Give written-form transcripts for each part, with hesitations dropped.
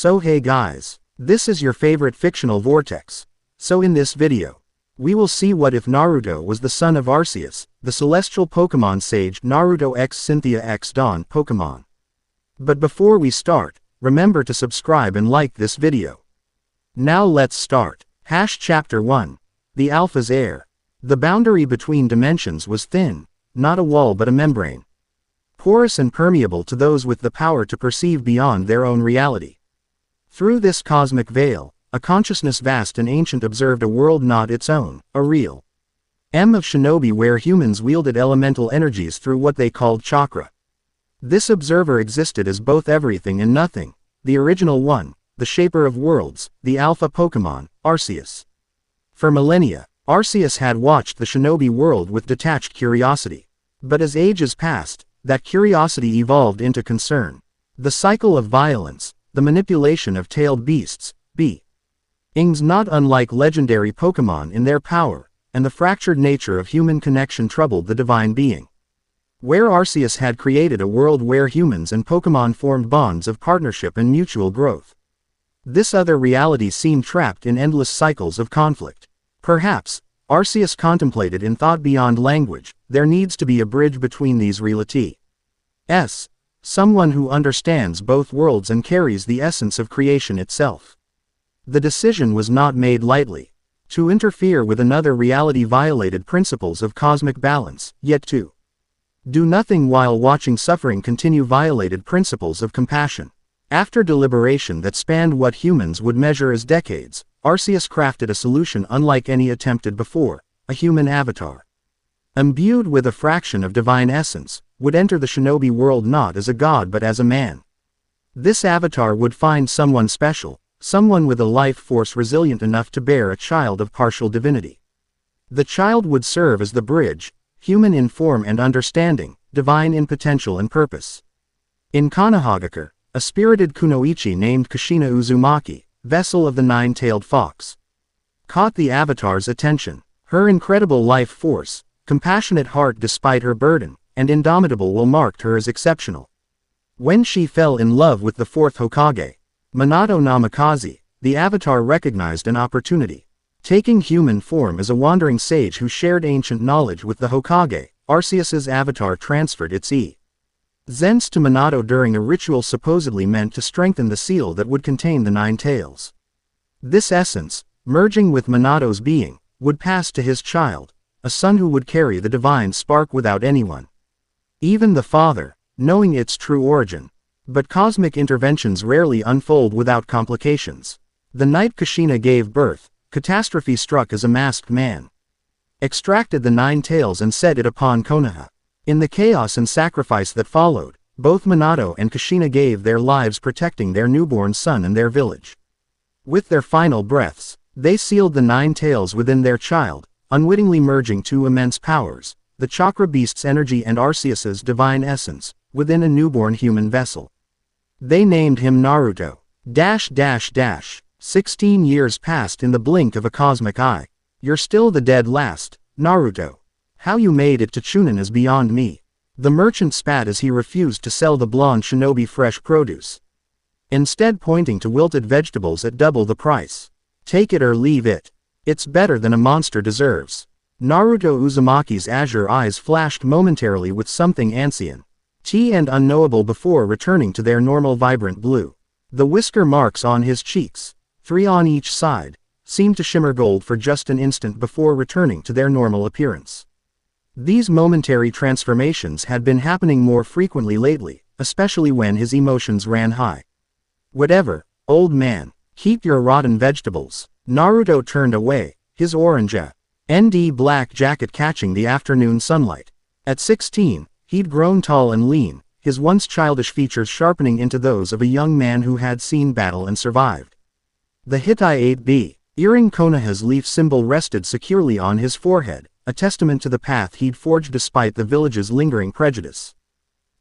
So hey guys, this is your favorite fictional vortex. So in this video, we will see what if Naruto was the son of Arceus, the celestial Pokémon sage Naruto x Cynthia x Dawn Pokémon. But before we start, remember to subscribe and like this video. Now let's start. Chapter 1. The Alpha's Heir. The boundary between dimensions was thin, not a wall but a membrane. Porous and permeable to those with the power to perceive beyond their own reality. Through this cosmic veil, a consciousness vast and ancient observed a world not its own, a real of shinobi where humans wielded elemental energies through what they called chakra. This observer existed as both everything and nothing, the original one, the shaper of worlds, the alpha Pokémon, Arceus. For millennia, Arceus had watched the shinobi world with detached curiosity. But as ages passed, that curiosity evolved into concern. The cycle of violence, the manipulation of tailed beasts, beings not unlike legendary Pokémon in their power, and the fractured nature of human connection troubled the divine being. Where Arceus had created a world where humans and Pokémon formed bonds of partnership and mutual growth. This other reality seemed trapped in endless cycles of conflict. Perhaps, Arceus contemplated in thought beyond language, there needs to be a bridge between these realities. Someone who understands both worlds and carries the essence of creation itself. The decision was not made lightly. To interfere with another reality violated principles of cosmic balance, yet to do nothing while watching suffering continue violated principles of compassion. After deliberation that spanned what humans would measure as decades, Arceus crafted a solution unlike any attempted before, a human avatar. Imbued with a fraction of divine essence, would enter the shinobi world not as a god but as a man. This avatar would find someone special, someone with a life force resilient enough to bear a child of partial divinity. The child would serve as the bridge, human in form and understanding, divine in potential and purpose. In Konohagakure, a spirited kunoichi named Kushina Uzumaki, vessel of the nine-tailed fox, caught the avatar's attention. Her incredible life force, compassionate heart despite her burden, and indomitable will marked her as exceptional. When she fell in love with the fourth Hokage, Minato Namikaze, the avatar recognized an opportunity. Taking human form as a wandering sage who shared ancient knowledge with the Hokage, Arceus's avatar transferred its essence to Minato during a ritual supposedly meant to strengthen the seal that would contain the nine tails. This essence, merging with Minato's being, would pass to his child, a son who would carry the divine spark without anyone, even the father, knowing its true origin. But cosmic interventions rarely unfold without complications. The night Kushina gave birth, catastrophe struck as a masked man extracted the nine tails and set it upon Konoha. In the chaos and sacrifice that followed, both Minato and Kushina gave their lives protecting their newborn son and their village. With their final breaths, they sealed the nine tails within their child, unwittingly merging two immense powers, the chakra beast's energy and Arceus's divine essence, within a newborn human vessel. They named him Naruto. 16 years passed in the blink of a cosmic eye. You're still the dead last, Naruto. How you made it to Chunin is beyond me. The merchant spat as he refused to sell the blonde shinobi fresh produce, instead pointing to wilted vegetables at double the price. Take it or leave it. It's better than a monster deserves. Naruto Uzumaki's azure eyes flashed momentarily with something ancient and unknowable before returning to their normal vibrant blue. The whisker marks on his cheeks, 3 on each side, seemed to shimmer gold for just an instant before returning to their normal appearance. These momentary transformations had been happening more frequently lately, especially when his emotions ran high. Whatever, old man, keep your rotten vegetables. Naruto turned away, his orange and black jacket catching the afternoon sunlight. At 16, he'd grown tall and lean, his once childish features sharpening into those of a young man who had seen battle and survived. The Hittite earring Konoha's leaf symbol rested securely on his forehead, a testament to the path he'd forged despite the village's lingering prejudice.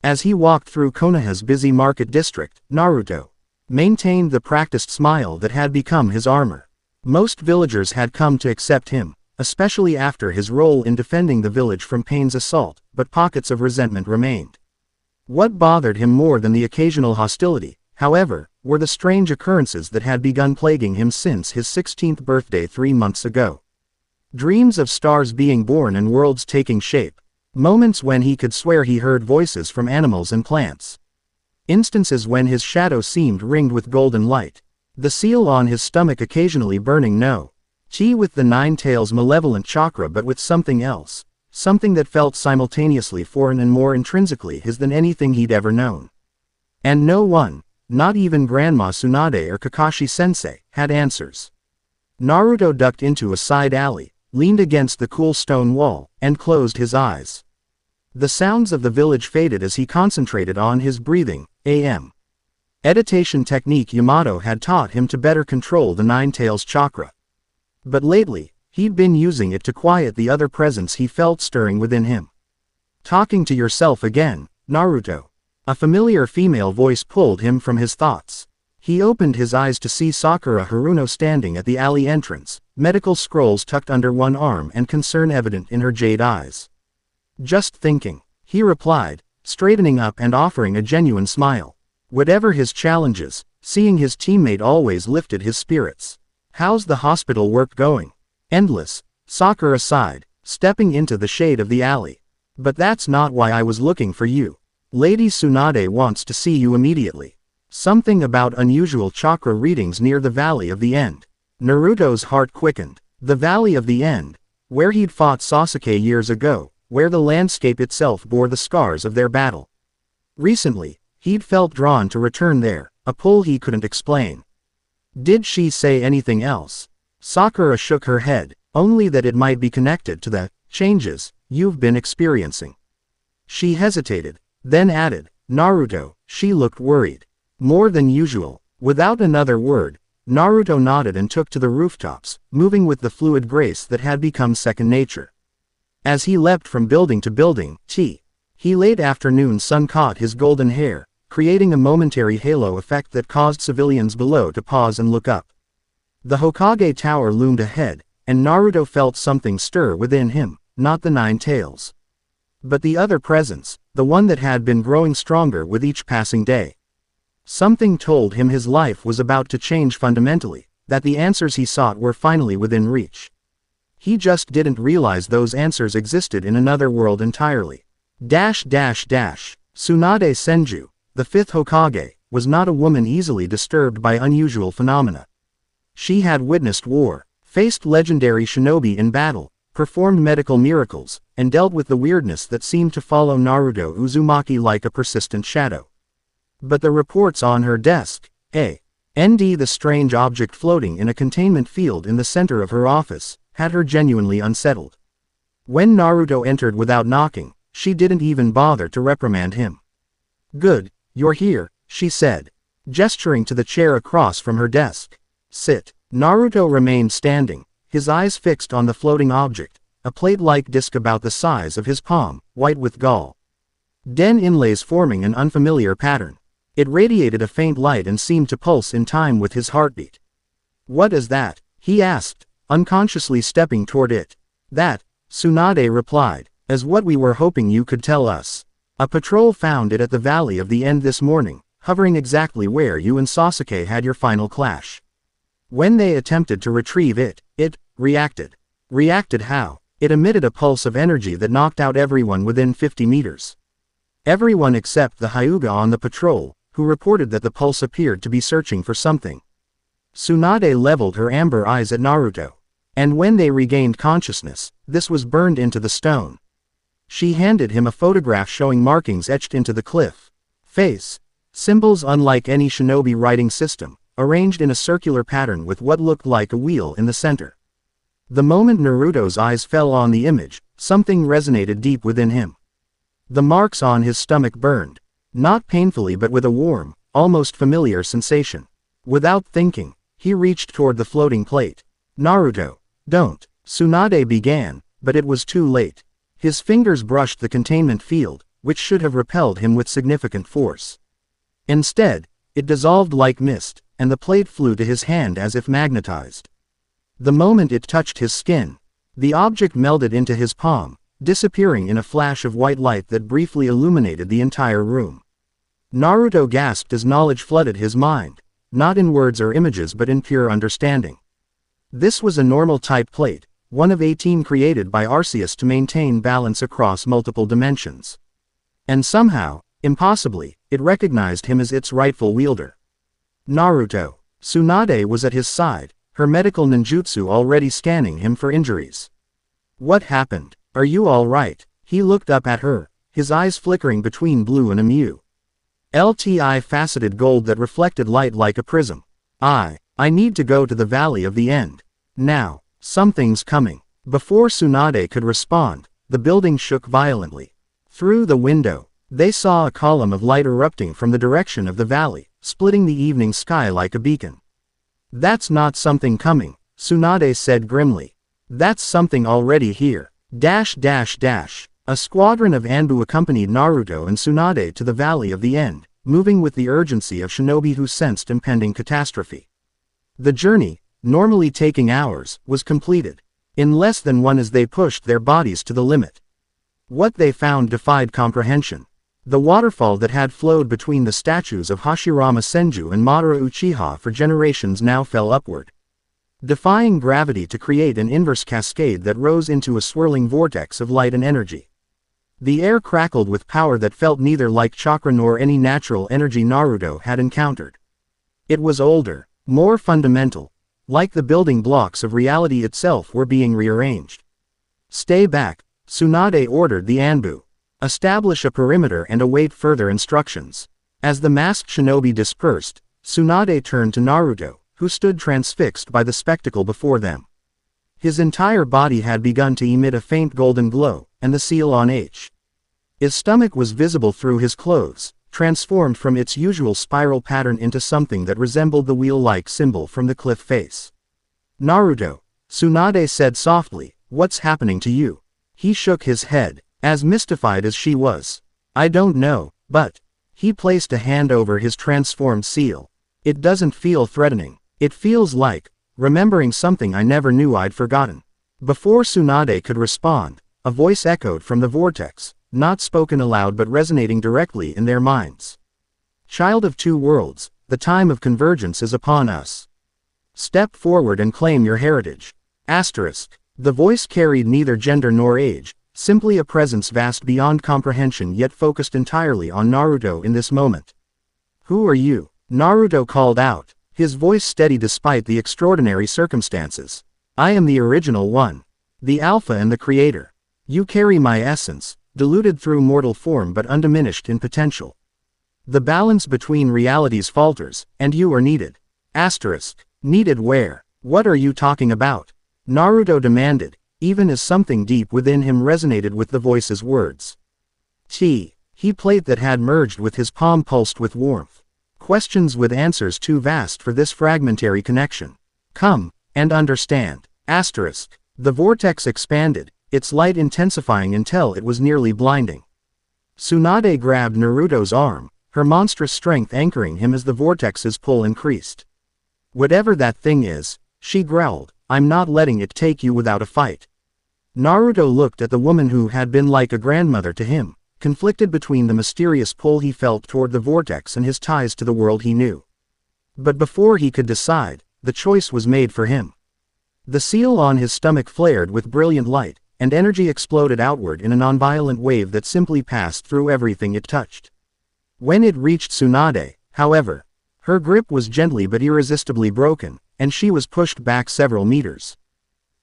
As he walked through Konoha's busy market district, Naruto maintained the practiced smile that had become his armor. Most villagers had come to accept him, especially after his role in defending the village from Pain's assault, but pockets of resentment remained. What bothered him more than the occasional hostility, however, were the strange occurrences that had begun plaguing him since his 16th birthday 3 months ago. Dreams of stars being born and worlds taking shape. Moments when he could swear he heard voices from animals and plants. Instances when his shadow seemed ringed with golden light. The seal on his stomach occasionally burning no. Chi with the 9 tails malevolent chakra, but with something else. Something that felt simultaneously foreign and more intrinsically his than anything he'd ever known. And no one, not even Grandma Tsunade or Kakashi-sensei, had answers. Naruto ducked into a side alley, leaned against the cool stone wall, and closed his eyes. The sounds of the village faded as he concentrated on his breathing. Meditation technique Yamato had taught him to better control the 9 tails chakra. But lately, he'd been using it to quiet the other presence he felt stirring within him. Talking to yourself again, Naruto. A familiar female voice pulled him from his thoughts. He opened his eyes to see Sakura Haruno standing at the alley entrance, medical scrolls tucked under one arm and concern evident in her jade eyes. Just thinking, he replied, straightening up and offering a genuine smile. Whatever his challenges, seeing his teammate always lifted his spirits. How's the hospital work going? Endless, Sakura sighed, stepping into the shade of the alley. But that's not why I was looking for you. Lady Tsunade wants to see you immediately. Something about unusual chakra readings near the Valley of the End. Naruto's heart quickened. The Valley of the End, where he'd fought Sasuke years ago, where the landscape itself bore the scars of their battle. Recently, he'd felt drawn to return there, a pull he couldn't explain. Did she say anything else? Sakura shook her head, only that it might be connected to the changes you've been experiencing. She hesitated, then added, Naruto, she looked worried. More than usual. Without another word, Naruto nodded and took to the rooftops, moving with the fluid grace that had become second nature. As he leapt from building to building, he late afternoon sun caught his golden hair, creating a momentary halo effect that caused civilians below to pause and look up. The Hokage Tower loomed ahead, and Naruto felt something stir within him, not the 9 tails. But the other presence, the one that had been growing stronger with each passing day. Something told him his life was about to change fundamentally, that the answers he sought were finally within reach. He just didn't realize those answers existed in another world entirely. Tsunade Senju, the 5th Hokage, was not a woman easily disturbed by unusual phenomena. She had witnessed war, faced legendary shinobi in battle, performed medical miracles, and dealt with the weirdness that seemed to follow Naruto Uzumaki like a persistent shadow. But the reports on her desk, the strange object floating in a containment field in the center of her office, had her genuinely unsettled. When Naruto entered without knocking, she didn't even bother to reprimand him. Good, you're here, she said, gesturing to the chair across from her desk. Sit. Naruto remained standing, his eyes fixed on the floating object, a plate-like disc about the size of his palm, white with gall. Inlays forming an unfamiliar pattern. It radiated a faint light and seemed to pulse in time with his heartbeat. What is that? He asked, unconsciously stepping toward it. That, Tsunade replied, is what we were hoping you could tell us. A patrol found it at the Valley of the End this morning, hovering exactly where you and Sasuke had your final clash. When they attempted to retrieve it reacted. Reacted how? It emitted a pulse of energy that knocked out everyone within 50 meters. Everyone except the Hyuga on the patrol, who reported that the pulse appeared to be searching for something. Tsunade leveled her amber eyes at Naruto. And when they regained consciousness, this was burned into the stone. She handed him a photograph showing markings etched into the cliff face. Symbols unlike any shinobi writing system, arranged in a circular pattern with what looked like a wheel in the center. The moment Naruto's eyes fell on the image, something resonated deep within him. The marks on his stomach burned. Not painfully but with a warm, almost familiar sensation. Without thinking, he reached toward the floating plate. Naruto, don't, Tsunade began, but it was too late. His fingers brushed the containment field, which should have repelled him with significant force. Instead, it dissolved like mist, and the plate flew to his hand as if magnetized. The moment it touched his skin, the object melded into his palm, disappearing in a flash of white light that briefly illuminated the entire room. Naruto gasped as knowledge flooded his mind. not in words or images but in pure understanding. This was a normal type plate, one of 18 created by Arceus to maintain balance across multiple dimensions. And somehow, impossibly, it recognized him as its rightful wielder. Naruto. Tsunade was at his side, her medical ninjutsu already scanning him for injuries. What happened? Are you all right? He looked up at her, his eyes flickering between blue and amew. LTI faceted gold that reflected light like a prism. I need to go to the Valley of the End. Now, something's coming. Before Tsunade could respond, the building shook violently. Through the window, they saw a column of light erupting from the direction of the valley, splitting the evening sky like a beacon. That's not something coming, Tsunade said grimly. That's something already here. A squadron of Anbu accompanied Naruto and Tsunade to the Valley of the End, moving with the urgency of shinobi who sensed impending catastrophe. The journey, normally taking hours, was completed in less than one as they pushed their bodies to the limit. What they found defied comprehension. The waterfall that had flowed between the statues of Hashirama Senju and Madara Uchiha for generations now fell upward, defying gravity to create an inverse cascade that rose into a swirling vortex of light and energy. The air crackled with power that felt neither like chakra nor any natural energy Naruto had encountered. It was older, more fundamental, like the building blocks of reality itself were being rearranged. Stay back, Tsunade ordered the Anbu. Establish a perimeter and await further instructions. As the masked shinobi dispersed, Tsunade turned to Naruto, who stood transfixed by the spectacle before them. His entire body had begun to emit a faint golden glow, and the seal on his stomach was visible through his clothes, transformed from its usual spiral pattern into something that resembled the wheel-like symbol from the cliff face. Naruto, Tsunade said softly, "What's happening to you?" He shook his head, as mystified as she was. "I don't know, but..." He placed a hand over his transformed seal. "It doesn't feel threatening. It feels like remembering something I never knew I'd forgotten." Before Tsunade could respond, a voice echoed from the vortex, not spoken aloud but resonating directly in their minds. "Child of two worlds, the time of convergence is upon us. Step forward and claim your heritage." Asterisk. The voice carried neither gender nor age, simply a presence vast beyond comprehension yet focused entirely on Naruto in this moment. "Who are you?" Naruto called out, his voice steady despite the extraordinary circumstances. "I am the original one. The Alpha and the Creator. You carry my essence, diluted through mortal form but undiminished in potential. The balance between realities falters, and you are needed." Asterisk. Needed where? What are you talking about? Naruto demanded, even as something deep within him resonated with the voice's words. He plate that had merged with his palm pulsed with warmth. Questions with answers too vast for this fragmentary connection. "Come, and understand." Asterisk. The vortex expanded, its light intensifying until it was nearly blinding. Tsunade grabbed Naruto's arm, her monstrous strength anchoring him as the vortex's pull increased. "Whatever that thing is," she growled, "I'm not letting it take you without a fight." Naruto looked at the woman who had been like a grandmother to him, conflicted between the mysterious pull he felt toward the vortex and his ties to the world he knew. But before he could decide, the choice was made for him. The seal on his stomach flared with brilliant light, and energy exploded outward in a nonviolent wave that simply passed through everything it touched. When it reached Tsunade, however, her grip was gently but irresistibly broken, and she was pushed back several meters.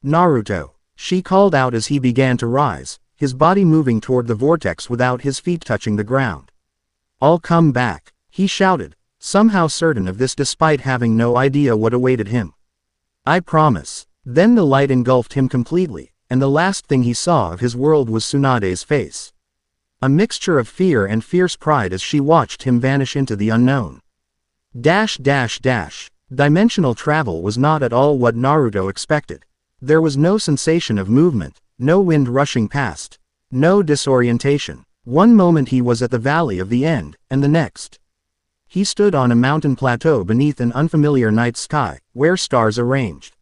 "Naruto," she called out as he began to rise, his body moving toward the vortex without his feet touching the ground. "I'll come back," he shouted, somehow certain of this despite having no idea what awaited him. "I promise." Then the light engulfed him completely, and the last thing he saw of his world was Tsunade's face. A mixture of fear and fierce pride as she watched him vanish into the unknown. Dimensional travel was not at all what Naruto expected. There was no sensation of movement, no wind rushing past, no disorientation. One moment he was at the Valley of the End, and the next, he stood on a mountain plateau beneath an unfamiliar night sky, where stars arranged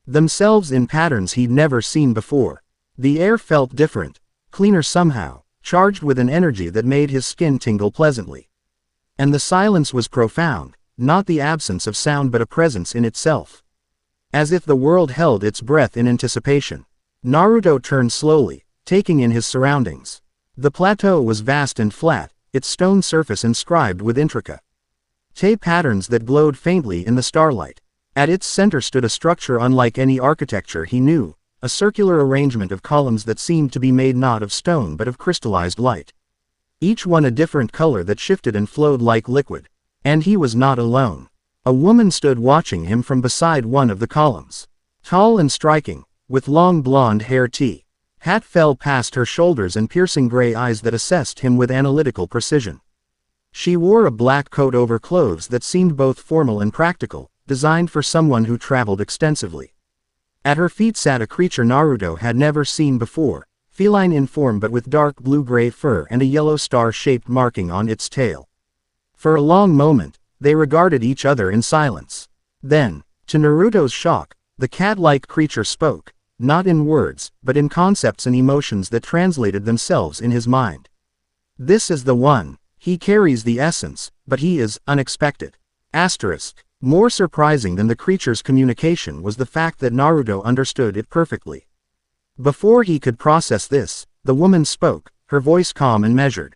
themselves in patterns he'd never seen before. The air felt different, cleaner somehow, charged with an energy that made his skin tingle pleasantly. And the silence was profound, not the absence of sound but a presence in itself. As if the world held its breath in anticipation. Naruto turned slowly, taking in his surroundings. The plateau was vast and flat, its stone surface inscribed with intricate patterns that glowed faintly in the starlight. At its center stood a structure unlike any architecture he knew, a circular arrangement of columns that seemed to be made not of stone but of crystallized light. Each one a different color that shifted and flowed like liquid. And he was not alone. A woman stood watching him from beside one of the columns. Tall and striking, with long blonde hair hat fell past her shoulders and piercing gray eyes that assessed him with analytical precision. She wore a black coat over clothes that seemed both formal and practical, designed for someone who traveled extensively. At her feet sat a creature Naruto had never seen before, feline in form but with dark blue-gray fur and a yellow star-shaped marking on its tail. For a long moment, they regarded each other in silence. Then, to Naruto's shock, the cat-like creature spoke, not in words, but in concepts and emotions that translated themselves in his mind. This is the one. He carries the essence, but he is unexpected. Asterisk. More surprising than the creature's communication was the fact that Naruto understood it perfectly. Before he could process this, the woman spoke, her voice calm and measured.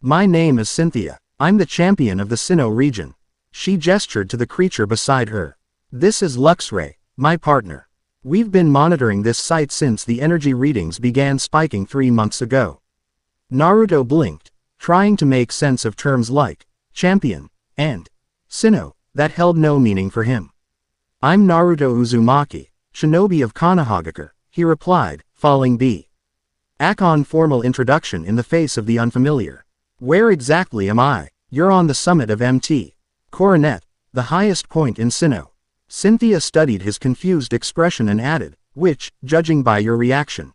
My name is Cynthia. I'm the champion of the Sinnoh region. She gestured to the creature beside her. This is Luxray, my partner. We've been monitoring this site since the energy readings began spiking 3 months ago. Naruto blinked, trying to make sense of terms like champion and Sinnoh that held no meaning for him. I'm Naruto Uzumaki, shinobi of Konohagakure, he replied, falling back on formal introduction in the face of the unfamiliar. Where exactly am I? You're on the summit of Mt. Coronet, the highest point in Sinnoh. Cynthia studied his confused expression and added, which, judging by your reaction,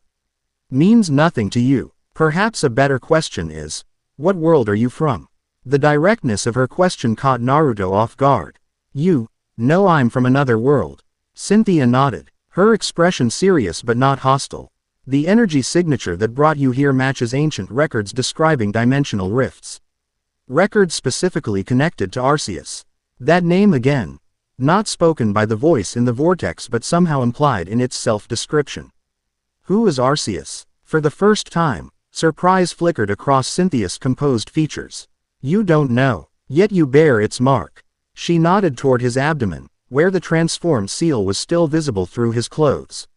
means nothing to you. Perhaps a better question is, what world are you from? The directness of her question caught Naruto off guard. You know I'm from another world. Cynthia nodded, her expression serious but not hostile. The energy signature that brought you here matches ancient records describing dimensional rifts. Records specifically connected to Arceus. That name again. Not spoken by the voice in the vortex but somehow implied in its self-description. Who is Arceus? For the first time, surprise flickered across Cynthia's composed features. You don't know, yet you bear its mark. She nodded toward his abdomen, where the transformed seal was still visible through his clothes.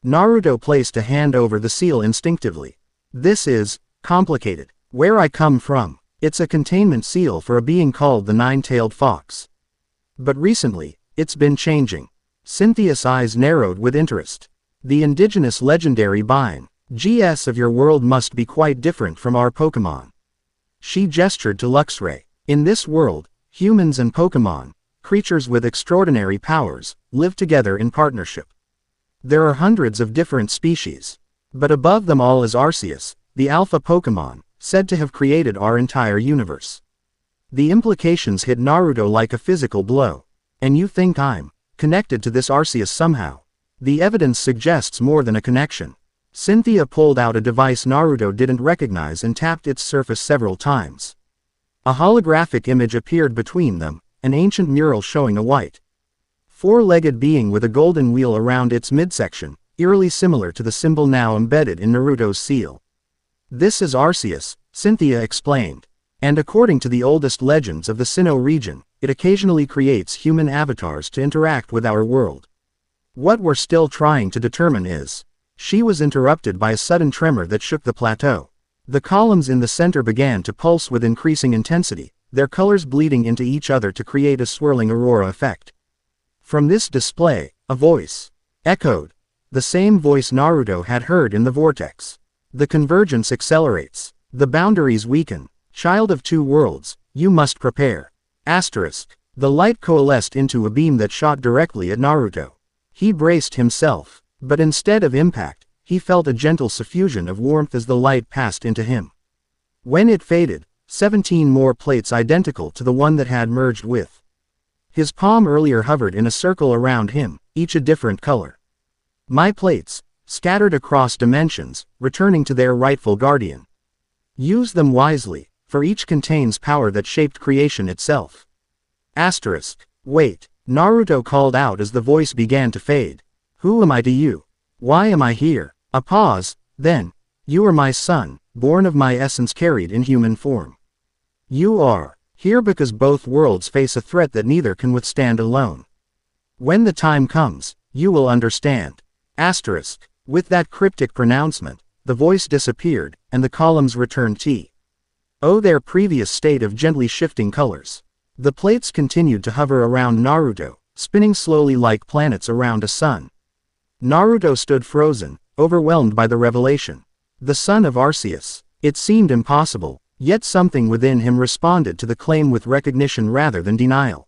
Naruto placed a hand over the seal instinctively. This is complicated. Where I come from, it's a containment seal for a being called the Nine-Tailed Fox. But recently, it's been changing. Cynthia's eyes narrowed with interest. The indigenous legendary GS of your world must be quite different from our Pokémon. She gestured to Luxray. In this world, humans and Pokémon, creatures with extraordinary powers, live together in partnership. There are hundreds of different species. But above them all is Arceus, the alpha Pokémon, said to have created our entire universe. The implications hit Naruto like a physical blow. And you think I'm connected to this Arceus somehow? The evidence suggests more than a connection. Cynthia pulled out a device Naruto didn't recognize and tapped its surface several times. A holographic image appeared between them, an ancient mural showing a white, four-legged being with a golden wheel around its midsection, eerily similar to the symbol now embedded in Naruto's seal. This is Arceus, Cynthia explained. And according to the oldest legends of the Sinnoh region, it occasionally creates human avatars to interact with our world. What we're still trying to determine is... She was interrupted by a sudden tremor that shook the plateau. The columns in the center began to pulse with increasing intensity, their colors bleeding into each other to create a swirling aurora effect. From this display, a voice echoed. The same voice Naruto had heard in the vortex. The convergence accelerates. The boundaries weaken. Child of two worlds, you must prepare. Asterisk. The light coalesced into a beam that shot directly at Naruto. He braced himself. But instead of impact, he felt a gentle suffusion of warmth as the light passed into him. When it faded, 17 more plates identical to the one that had merged with his palm earlier hovered in a circle around him, each a different color. My plates, scattered across dimensions, returning to their rightful guardian. Use them wisely, for each contains power that shaped creation itself. Wait, Naruto called out as the voice began to fade. Who am I to you? Why am I here? A pause, then. You are my son, born of my essence carried in human form. You are here because both worlds face a threat that neither can withstand alone. When the time comes, you will understand. With that cryptic pronouncement, the voice disappeared, and the columns returned to their previous state of gently shifting colors. The plates continued to hover around Naruto, spinning slowly like planets around a sun. Naruto stood frozen, overwhelmed by the revelation. The son of Arceus. It seemed impossible, yet something within him responded to the claim with recognition rather than denial.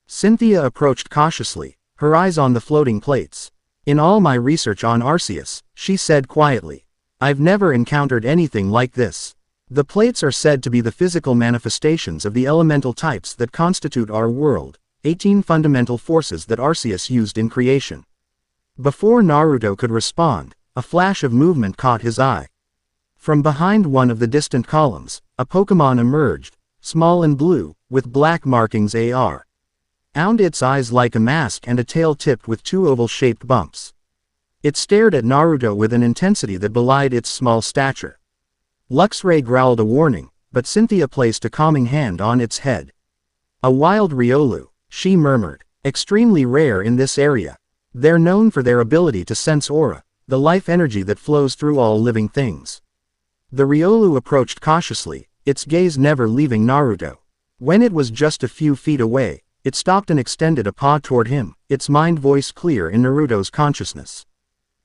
Cynthia approached cautiously, her eyes on the floating plates. In all my research on Arceus, she said quietly, I've never encountered anything like this. The plates are said to be the physical manifestations of the elemental types that constitute our world, 18 fundamental forces that Arceus used in creation. Before Naruto could respond, a flash of movement caught his eye. From behind one of the distant columns, a Pokémon emerged, small and blue, with black markings around its eyes like a mask and a tail tipped with 2 oval-shaped bumps. It stared at Naruto with an intensity that belied its small stature. Luxray growled a warning, but Cynthia placed a calming hand on its head. A wild Riolu, she murmured, extremely rare in this area. They're known for their ability to sense aura, the life energy that flows through all living things. The Riolu approached cautiously, its gaze never leaving Naruto. When it was just a few feet away, it stopped and extended a paw toward him, its mind voice clear in Naruto's consciousness.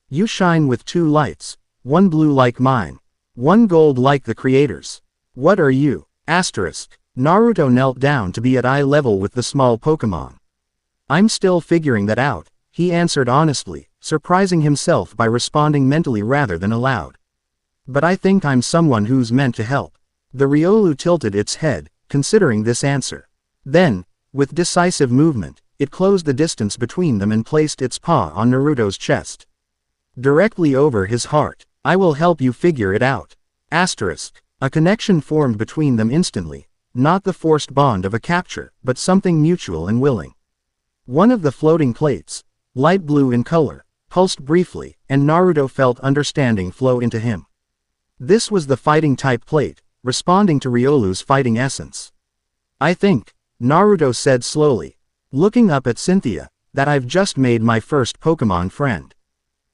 You shine with 2 lights, one blue like mine, one gold like the creator's. What are you? Naruto knelt down to be at eye level with the small Pokémon. I'm still figuring that out, he answered honestly, surprising himself by responding mentally rather than aloud. But I think I'm someone who's meant to help. The Riolu tilted its head, considering this answer. Then, with decisive movement, it closed the distance between them and placed its paw on Naruto's chest. Directly over his heart. I will help you figure it out. A connection formed between them instantly, not the forced bond of a capture, but something mutual and willing. One of the floating plates, light blue in color, pulsed briefly, and Naruto felt understanding flow into him. This was the fighting type plate, responding to Riolu's fighting essence. I think, Naruto said slowly, looking up at Cynthia, that I've just made my first Pokémon friend.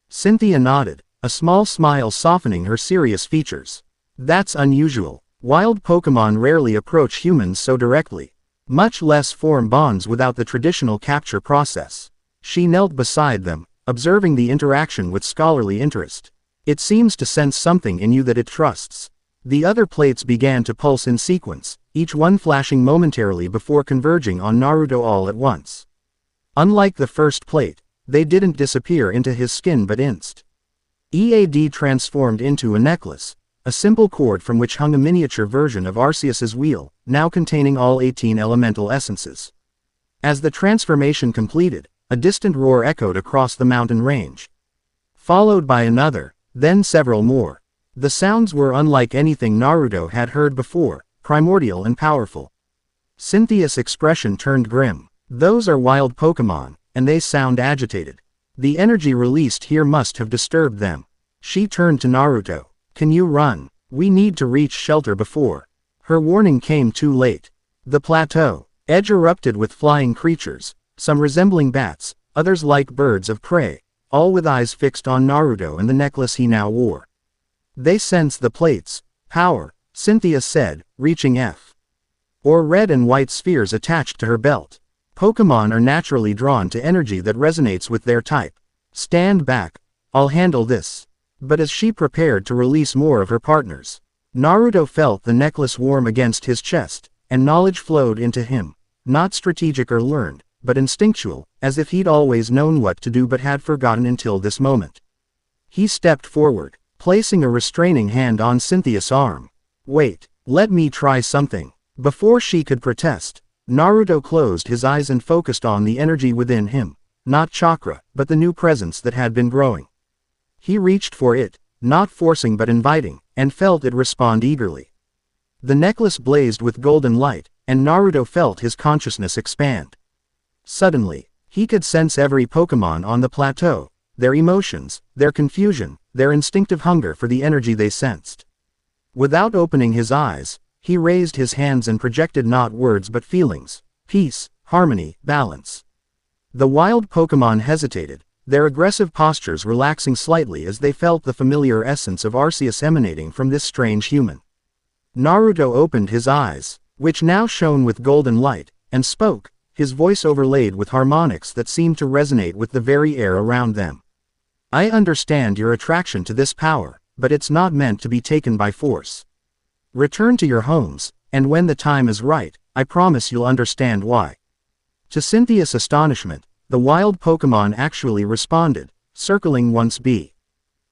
Cynthia nodded, a small smile softening her serious features. That's unusual. Wild Pokémon rarely approach humans so directly, much less form bonds without the traditional capture process. She knelt beside them, observing the interaction with scholarly interest. It seems to sense something in you that it trusts. The other plates began to pulse in sequence, each one flashing momentarily before converging on Naruto all at once. Unlike the first plate, they didn't disappear into his skin but EAD transformed into a necklace, a simple cord from which hung a miniature version of Arceus's wheel, now containing all 18 elemental essences. As the transformation completed, a distant roar echoed across the mountain range. Followed by another, then several more. The sounds were unlike anything Naruto had heard before, primordial and powerful. Cynthia's expression turned grim. Those are wild Pokémon, and they sound agitated. The energy released here must have disturbed them. She turned to Naruto. Can you run? We need to reach shelter before. Her warning came too late. The plateau edge erupted with flying creatures, some resembling bats, others like birds of prey, all with eyes fixed on Naruto and the necklace he now wore. They sensed the plates. Power, Cynthia said, reaching or red and white spheres attached to her belt. Pokémon are naturally drawn to energy that resonates with their type. Stand back. I'll handle this. But as she prepared to release more of her partners, Naruto felt the necklace warm against his chest, and knowledge flowed into him. Not strategic or learned, but instinctual, as if he'd always known what to do but had forgotten until this moment. He stepped forward, placing a restraining hand on Cynthia's arm. Wait, let me try something. Before she could protest, Naruto closed his eyes and focused on the energy within him, not chakra, but the new presence that had been growing. He reached for it, not forcing but inviting, and felt it respond eagerly. The necklace blazed with golden light, and Naruto felt his consciousness expand. Suddenly, he could sense every Pokémon on the plateau, their emotions, their confusion, their instinctive hunger for the energy they sensed. Without opening his eyes, he raised his hands and projected not words but feelings: peace, harmony, balance. The wild Pokémon hesitated, their aggressive postures relaxing slightly as they felt the familiar essence of Arceus emanating from this strange human. Naruto opened his eyes, which now shone with golden light, and spoke, his voice overlaid with harmonics that seemed to resonate with the very air around them. I understand your attraction to this power, but it's not meant to be taken by force. Return to your homes, and when the time is right, I promise you'll understand why. To Cynthia's astonishment, the wild Pokémon actually responded, circling once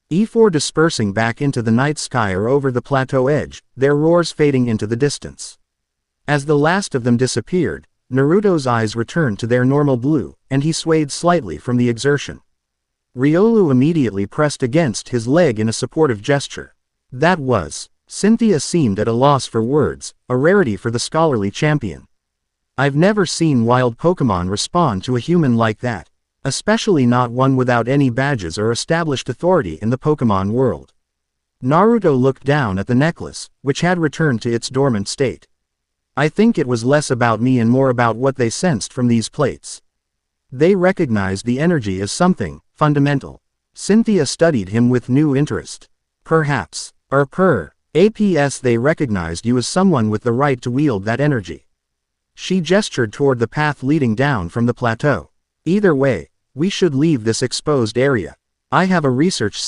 before dispersing back into the night sky or over the plateau edge, their roars fading into the distance. As the last of them disappeared, Naruto's eyes returned to their normal blue, and he swayed slightly from the exertion. Riolu immediately pressed against his leg in a supportive gesture. That was. Cynthia seemed at a loss for words, a rarity for the scholarly champion. I've never seen wild Pokémon respond to a human like that, especially not one without any badges or established authority in the Pokémon world. Naruto looked down at the necklace, which had returned to its dormant state. I think it was less about me and more about what they sensed from these plates. They recognized the energy as something fundamental. Cynthia studied him with new interest. Perhaps they recognized you as someone with the right to wield that energy. She gestured toward the path leading down from the plateau. Either way, we should leave this exposed area. I have a research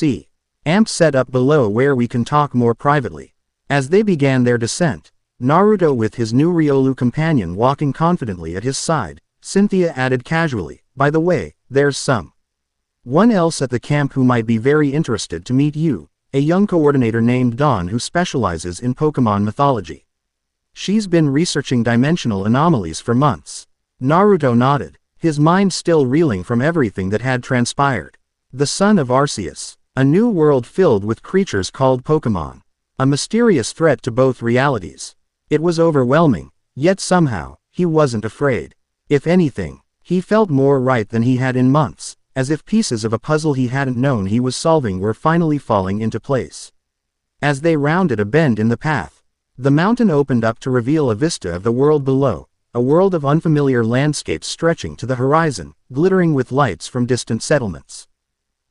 camp set up below where we can talk more privately. As they began their descent, Naruto with his new Riolu companion walking confidently at his side, Cynthia added casually, by the way, there's someone else at the camp who might be very interested to meet you, a young coordinator named Dawn who specializes in Pokémon mythology. She's been researching dimensional anomalies for months. Naruto nodded, his mind still reeling from everything that had transpired. The son of Arceus, a new world filled with creatures called Pokémon, a mysterious threat to both realities. It was overwhelming, yet somehow, he wasn't afraid. If anything, he felt more right than he had in months, as if pieces of a puzzle he hadn't known he was solving were finally falling into place. As they rounded a bend in the path, the mountain opened up to reveal a vista of the world below, a world of unfamiliar landscapes stretching to the horizon, glittering with lights from distant settlements.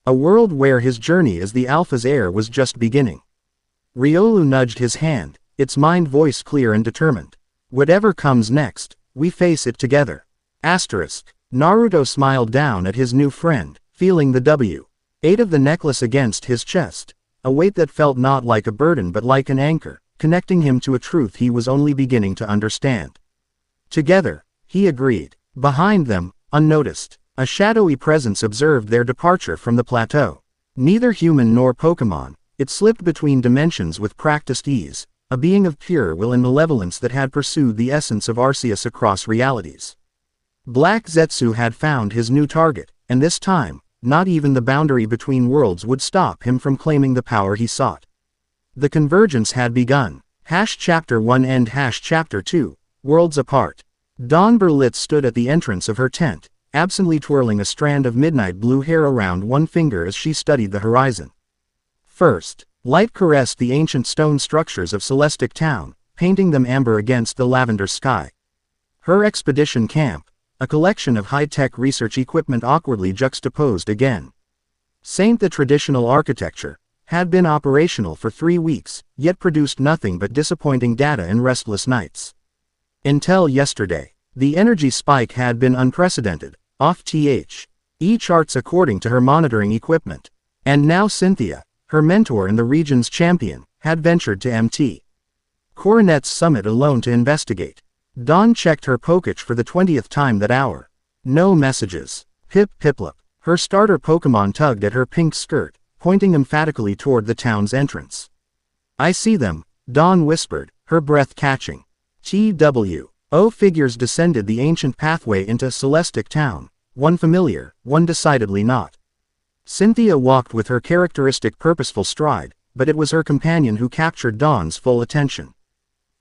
A world where his journey as the Alpha's heir was just beginning. Riolu nudged his hand, its mind voice clear and determined. Whatever comes next, we face it together. Naruto smiled down at his new friend, feeling the weight of the necklace against his chest, a weight that felt not like a burden but like an anchor, connecting him to a truth he was only beginning to understand. Together, he agreed. Behind them, unnoticed, a shadowy presence observed their departure from the plateau. Neither human nor Pokémon, it slipped between dimensions with practiced ease, a being of pure will and malevolence that had pursued the essence of Arceus across realities. Black Zetsu had found his new target, and this time, not even the boundary between worlds would stop him from claiming the power he sought. The convergence had begun. Chapter 1 and Chapter 2, Worlds Apart. Dawn Berlitz stood at the entrance of her tent, absently twirling a strand of midnight blue hair around one finger as she studied the horizon. First, light caressed the ancient stone structures of Celestic Town, painting them amber against the lavender sky. Her expedition camp, a collection of high-tech research equipment awkwardly juxtaposed again. The traditional architecture, had been operational for 3 weeks, yet produced nothing but disappointing data and restless nights. Until yesterday, the energy spike had been unprecedented, each charts according to her monitoring equipment. And now Cynthia, her mentor and the region's champion, had ventured to Mt. Coronet's summit alone to investigate. Dawn checked her Poketch for the 20th time that hour. No messages. Piplup. Her starter Pokémon tugged at her pink skirt, pointing emphatically toward the town's entrance. I see them, Dawn whispered, her breath catching. Figures descended the ancient pathway into Celestic Town, one familiar, one decidedly not. Cynthia walked with her characteristic purposeful stride, but it was her companion who captured Dawn's full attention.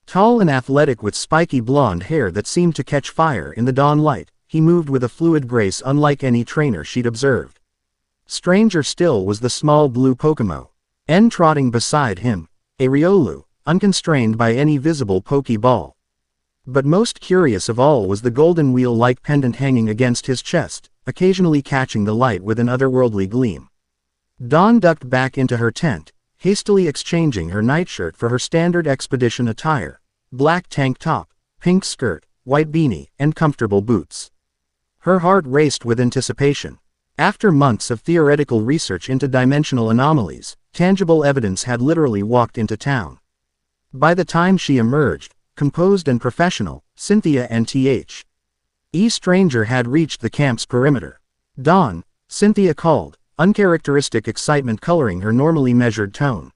Tall and athletic with spiky blonde hair that seemed to catch fire in the dawn light, he moved with a fluid grace unlike any trainer she'd observed. Stranger still was the small blue Pokémon N trotting beside him, a Riolu, unconstrained by any visible Pokeball. But most curious of all was the golden wheel-like pendant hanging against his chest, occasionally catching the light with an otherworldly gleam. Dawn ducked back into her tent, hastily exchanging her nightshirt for her standard expedition attire, black tank top, pink skirt, white beanie, and comfortable boots. Her heart raced with anticipation. After months of theoretical research into dimensional anomalies, tangible evidence had literally walked into town. By the time she emerged, composed and professional, Cynthia and T.H.E. Stranger had reached the camp's perimeter. "Dawn," Cynthia called, uncharacteristic excitement coloring her normally measured tone.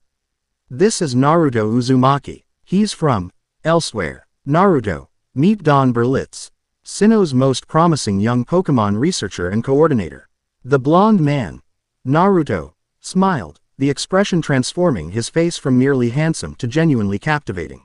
"This is Naruto Uzumaki. He's from elsewhere. Naruto, meet Dawn Berlitz, Sinnoh's most promising young Pokémon researcher and coordinator." The blonde man, Naruto, smiled, the expression transforming his face from merely handsome to genuinely captivating.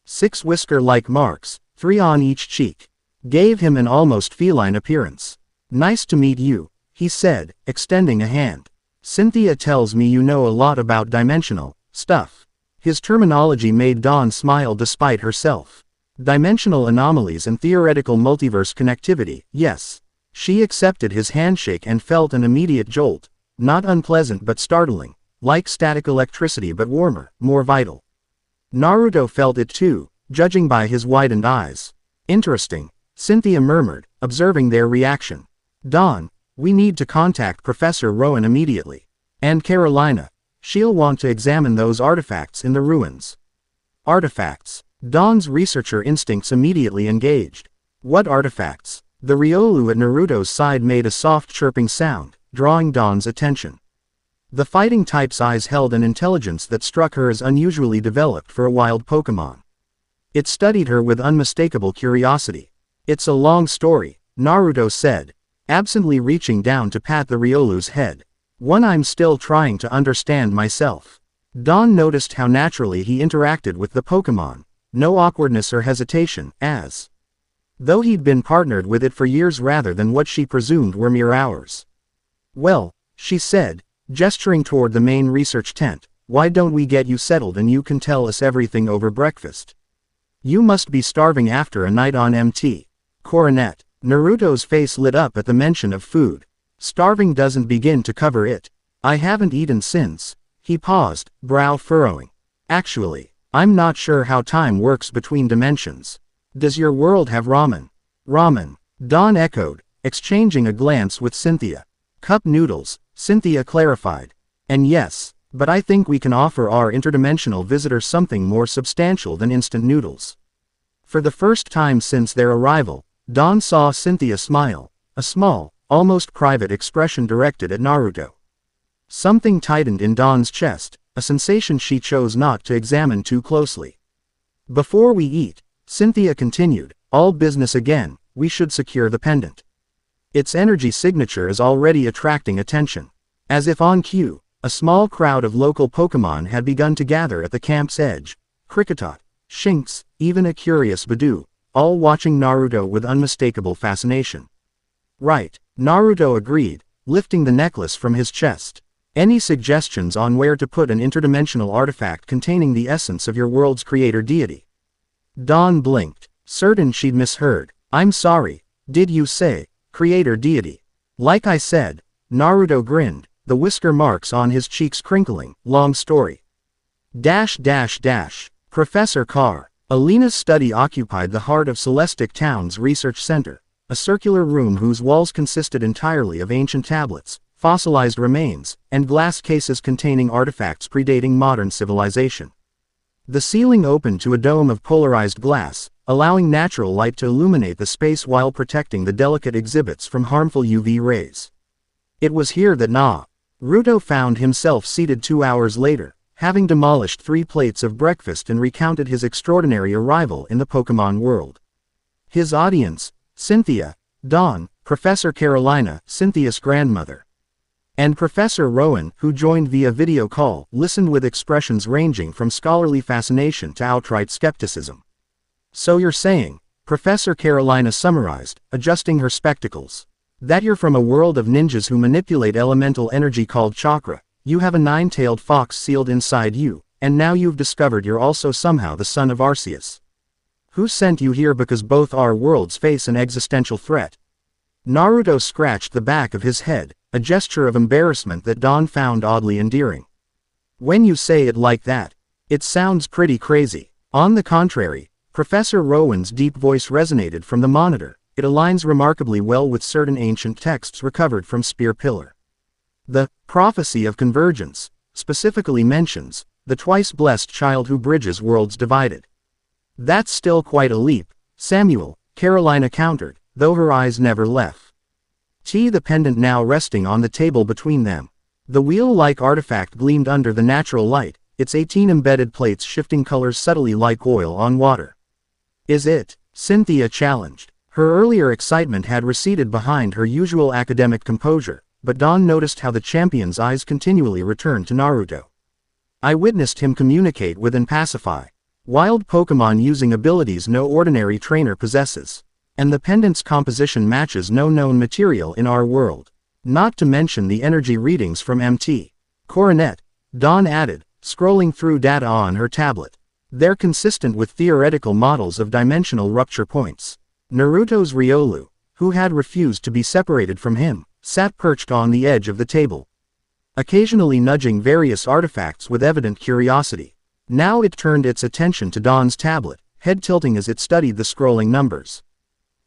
6 whisker-like marks, 3 on each cheek, gave him an almost feline appearance. "Nice to meet you," he said, extending a hand. "Cynthia tells me you know a lot about dimensional stuff." His terminology made Dawn smile despite herself. Dimensional anomalies and theoretical multiverse connectivity, yes. She accepted his handshake and felt an immediate jolt, not unpleasant but startling, like static electricity but warmer, more vital. Naruto felt it too, judging by his widened eyes. "Interesting," Cynthia murmured, observing their reaction. "Dawn, we need to contact Professor Rowan immediately. And Carolina. She'll want to examine those artifacts in the ruins." Artifacts. Dawn's researcher instincts immediately engaged. What artifacts? The Riolu at Naruto's side made a soft chirping sound, drawing Dawn's attention. The fighting type's eyes held an intelligence that struck her as unusually developed for a wild Pokémon. It studied her with unmistakable curiosity. "It's a long story," Naruto said, absently reaching down to pat the Riolu's head. "One I'm still trying to understand myself." Dawn noticed how naturally he interacted with the Pokémon, no awkwardness or hesitation, as though he'd been partnered with it for years rather than what she presumed were mere hours. "Well," she said, gesturing toward the main research tent, "why don't we get you settled and you can tell us everything over breakfast? You must be starving after a night on MT. Coronet." Naruto's face lit up at the mention of food. "Starving doesn't begin to cover it. I haven't eaten since." He paused, brow furrowing. "Actually, I'm not sure how time works between dimensions. Does your world have ramen?" "Ramen," Dawn echoed, exchanging a glance with Cynthia. "Cup noodles," Cynthia clarified. "And yes, but I think we can offer our interdimensional visitors something more substantial than instant noodles." For the first time since their arrival, Dawn saw Cynthia smile, a small, almost private expression directed at Naruto. Something tightened in Dawn's chest, a sensation she chose not to examine too closely. "Before we eat," Cynthia continued, "all business again, we should secure the pendant. Its energy signature is already attracting attention." As if on cue, a small crowd of local Pokémon had begun to gather at the camp's edge. Kricketot, Shinx, even a curious Badoo, all watching Naruto with unmistakable fascination. "Right," Naruto agreed, lifting the necklace from his chest. "Any suggestions on where to put an interdimensional artifact containing the essence of your world's creator deity?" Dawn blinked, certain she'd misheard. "I'm sorry, did you say creator deity?" "Like I said," Naruto grinned, the whisker marks on his cheeks crinkling. "Long story. Professor Carr." Alina's study occupied the heart of Celestic Town's research center, a circular room whose walls consisted entirely of ancient tablets, fossilized remains, and glass cases containing artifacts predating modern civilization. The ceiling opened to a dome of polarized glass, allowing natural light to illuminate the space while protecting the delicate exhibits from harmful UV rays. It was here that Naruto found himself seated 2 hours later, having demolished 3 plates of breakfast and recounted his extraordinary arrival in the Pokémon world. His audience, Cynthia, Dawn, Professor Carolina, Cynthia's grandmother. And Professor Rowan, who joined via video call, listened with expressions ranging from scholarly fascination to outright skepticism. "So you're saying," Professor Carolina summarized, adjusting her spectacles, "that you're from a world of ninjas who manipulate elemental energy called chakra, you have a nine-tailed fox sealed inside you, and now you've discovered you're also somehow the son of Arceus. Who sent you here because both our worlds face an existential threat?" Naruto scratched the back of his head, a gesture of embarrassment that Dawn found oddly endearing. "When you say it like that, it sounds pretty crazy." On the contrary, Professor Rowan's deep voice resonated from the monitor. It aligns remarkably well with certain ancient texts recovered from Spear Pillar. The prophecy of convergence specifically mentions the twice-blessed child who bridges worlds divided. "That's still quite a leap, Samuel," Carolina countered, though her eyes never left the pendant now resting on the table between them. The wheel-like artifact gleamed under the natural light, its 18 embedded plates shifting colors subtly like oil on water. "Is it?" Cynthia challenged. Her earlier excitement had receded behind her usual academic composure, but Dawn noticed how the champion's eyes continually returned to Naruto. "I witnessed him communicate with and pacify wild Pokémon using abilities no ordinary trainer possesses. And the pendant's composition matches no known material in our world. Not to mention the energy readings from Mt. Coronet," Dawn added, scrolling through data on her tablet. "They're consistent with theoretical models of dimensional rupture points." Naruto's Riolu, who had refused to be separated from him, sat perched on the edge of the table, occasionally nudging various artifacts with evident curiosity. Now it turned its attention to Dawn's tablet, head tilting as it studied the scrolling numbers.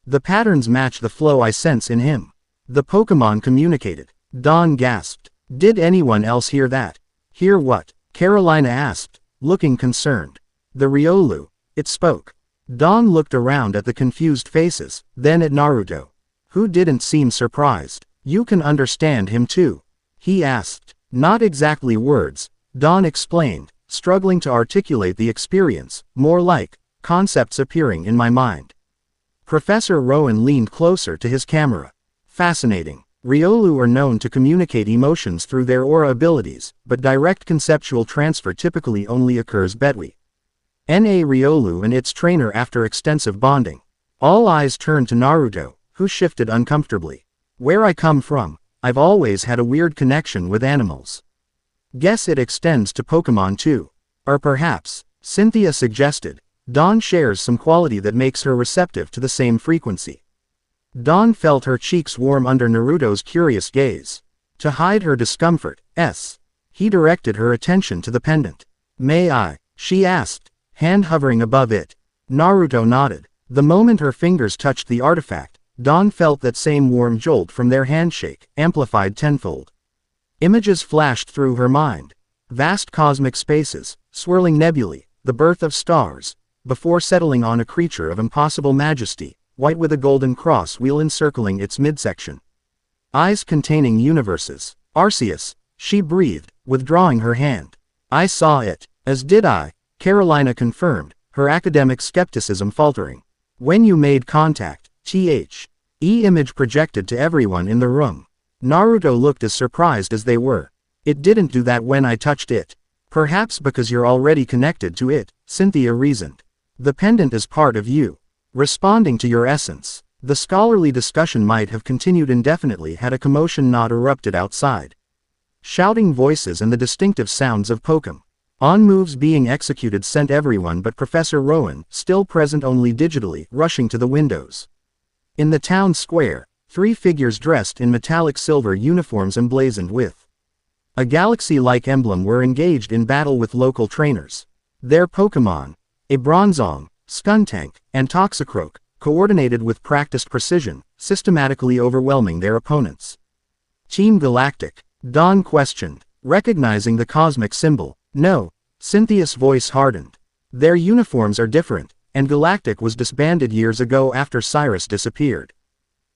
"The patterns match the flow I sense in him," the Pokémon communicated. Dawn gasped. "Did anyone else hear that?" "Hear what?" Carolina asked, looking concerned. "The Riolu. It spoke." Dawn looked around at the confused faces, then at Naruto, who didn't seem surprised. "You can understand him too?" he asked. "Not exactly words," Dawn explained, struggling to articulate the experience, "more like concepts appearing in my mind." Professor Rowan leaned closer to his camera. "Fascinating. Riolu are known to communicate emotions through their aura abilities, but direct conceptual transfer typically only occurs between Na Riolu and its trainer after extensive bonding." All eyes turned to Naruto, who shifted uncomfortably. "Where I come from, I've always had a weird connection with animals. Guess it extends to Pokémon too. Or perhaps," Cynthia suggested, "Dawn shares some quality that makes her receptive to the same frequency." Dawn felt her cheeks warm under Naruto's curious gaze. To hide her discomfort, he directed her attention to the pendant. "May I?" she asked, hand hovering above it. Naruto nodded. The moment her fingers touched the artifact, Dawn felt that same warm jolt from their handshake, amplified tenfold. Images flashed through her mind. Vast cosmic spaces, swirling nebulae, the birth of stars, before settling on a creature of impossible majesty, white with a golden cross wheel encircling its midsection. Eyes containing universes. "Arceus," she breathed, withdrawing her hand. "I saw it." "As did I," Carolina confirmed, her academic skepticism faltering. "When you made contact, image projected to everyone in the room." Naruto looked as surprised as they were. "It didn't do that when I touched it." "Perhaps because you're already connected to it," Cynthia reasoned. "The pendant is part of you, responding to your essence." The scholarly discussion might have continued indefinitely had a commotion not erupted outside. Shouting voices and the distinctive sounds of Pokémon moves being executed sent everyone but Professor Rowan, still present only digitally, rushing to the windows. In the town square, 3 figures dressed in metallic silver uniforms emblazoned with a galaxy-like emblem were engaged in battle with local trainers. Their Pokémon, a Bronzong, Skuntank, and Toxicroak, coordinated with practiced precision, systematically overwhelming their opponents. "Team Galactic?" Dawn questioned, recognizing the cosmic symbol. "No," Cynthia's voice hardened. "Their uniforms are different, and Galactic was disbanded years ago after Cyrus disappeared."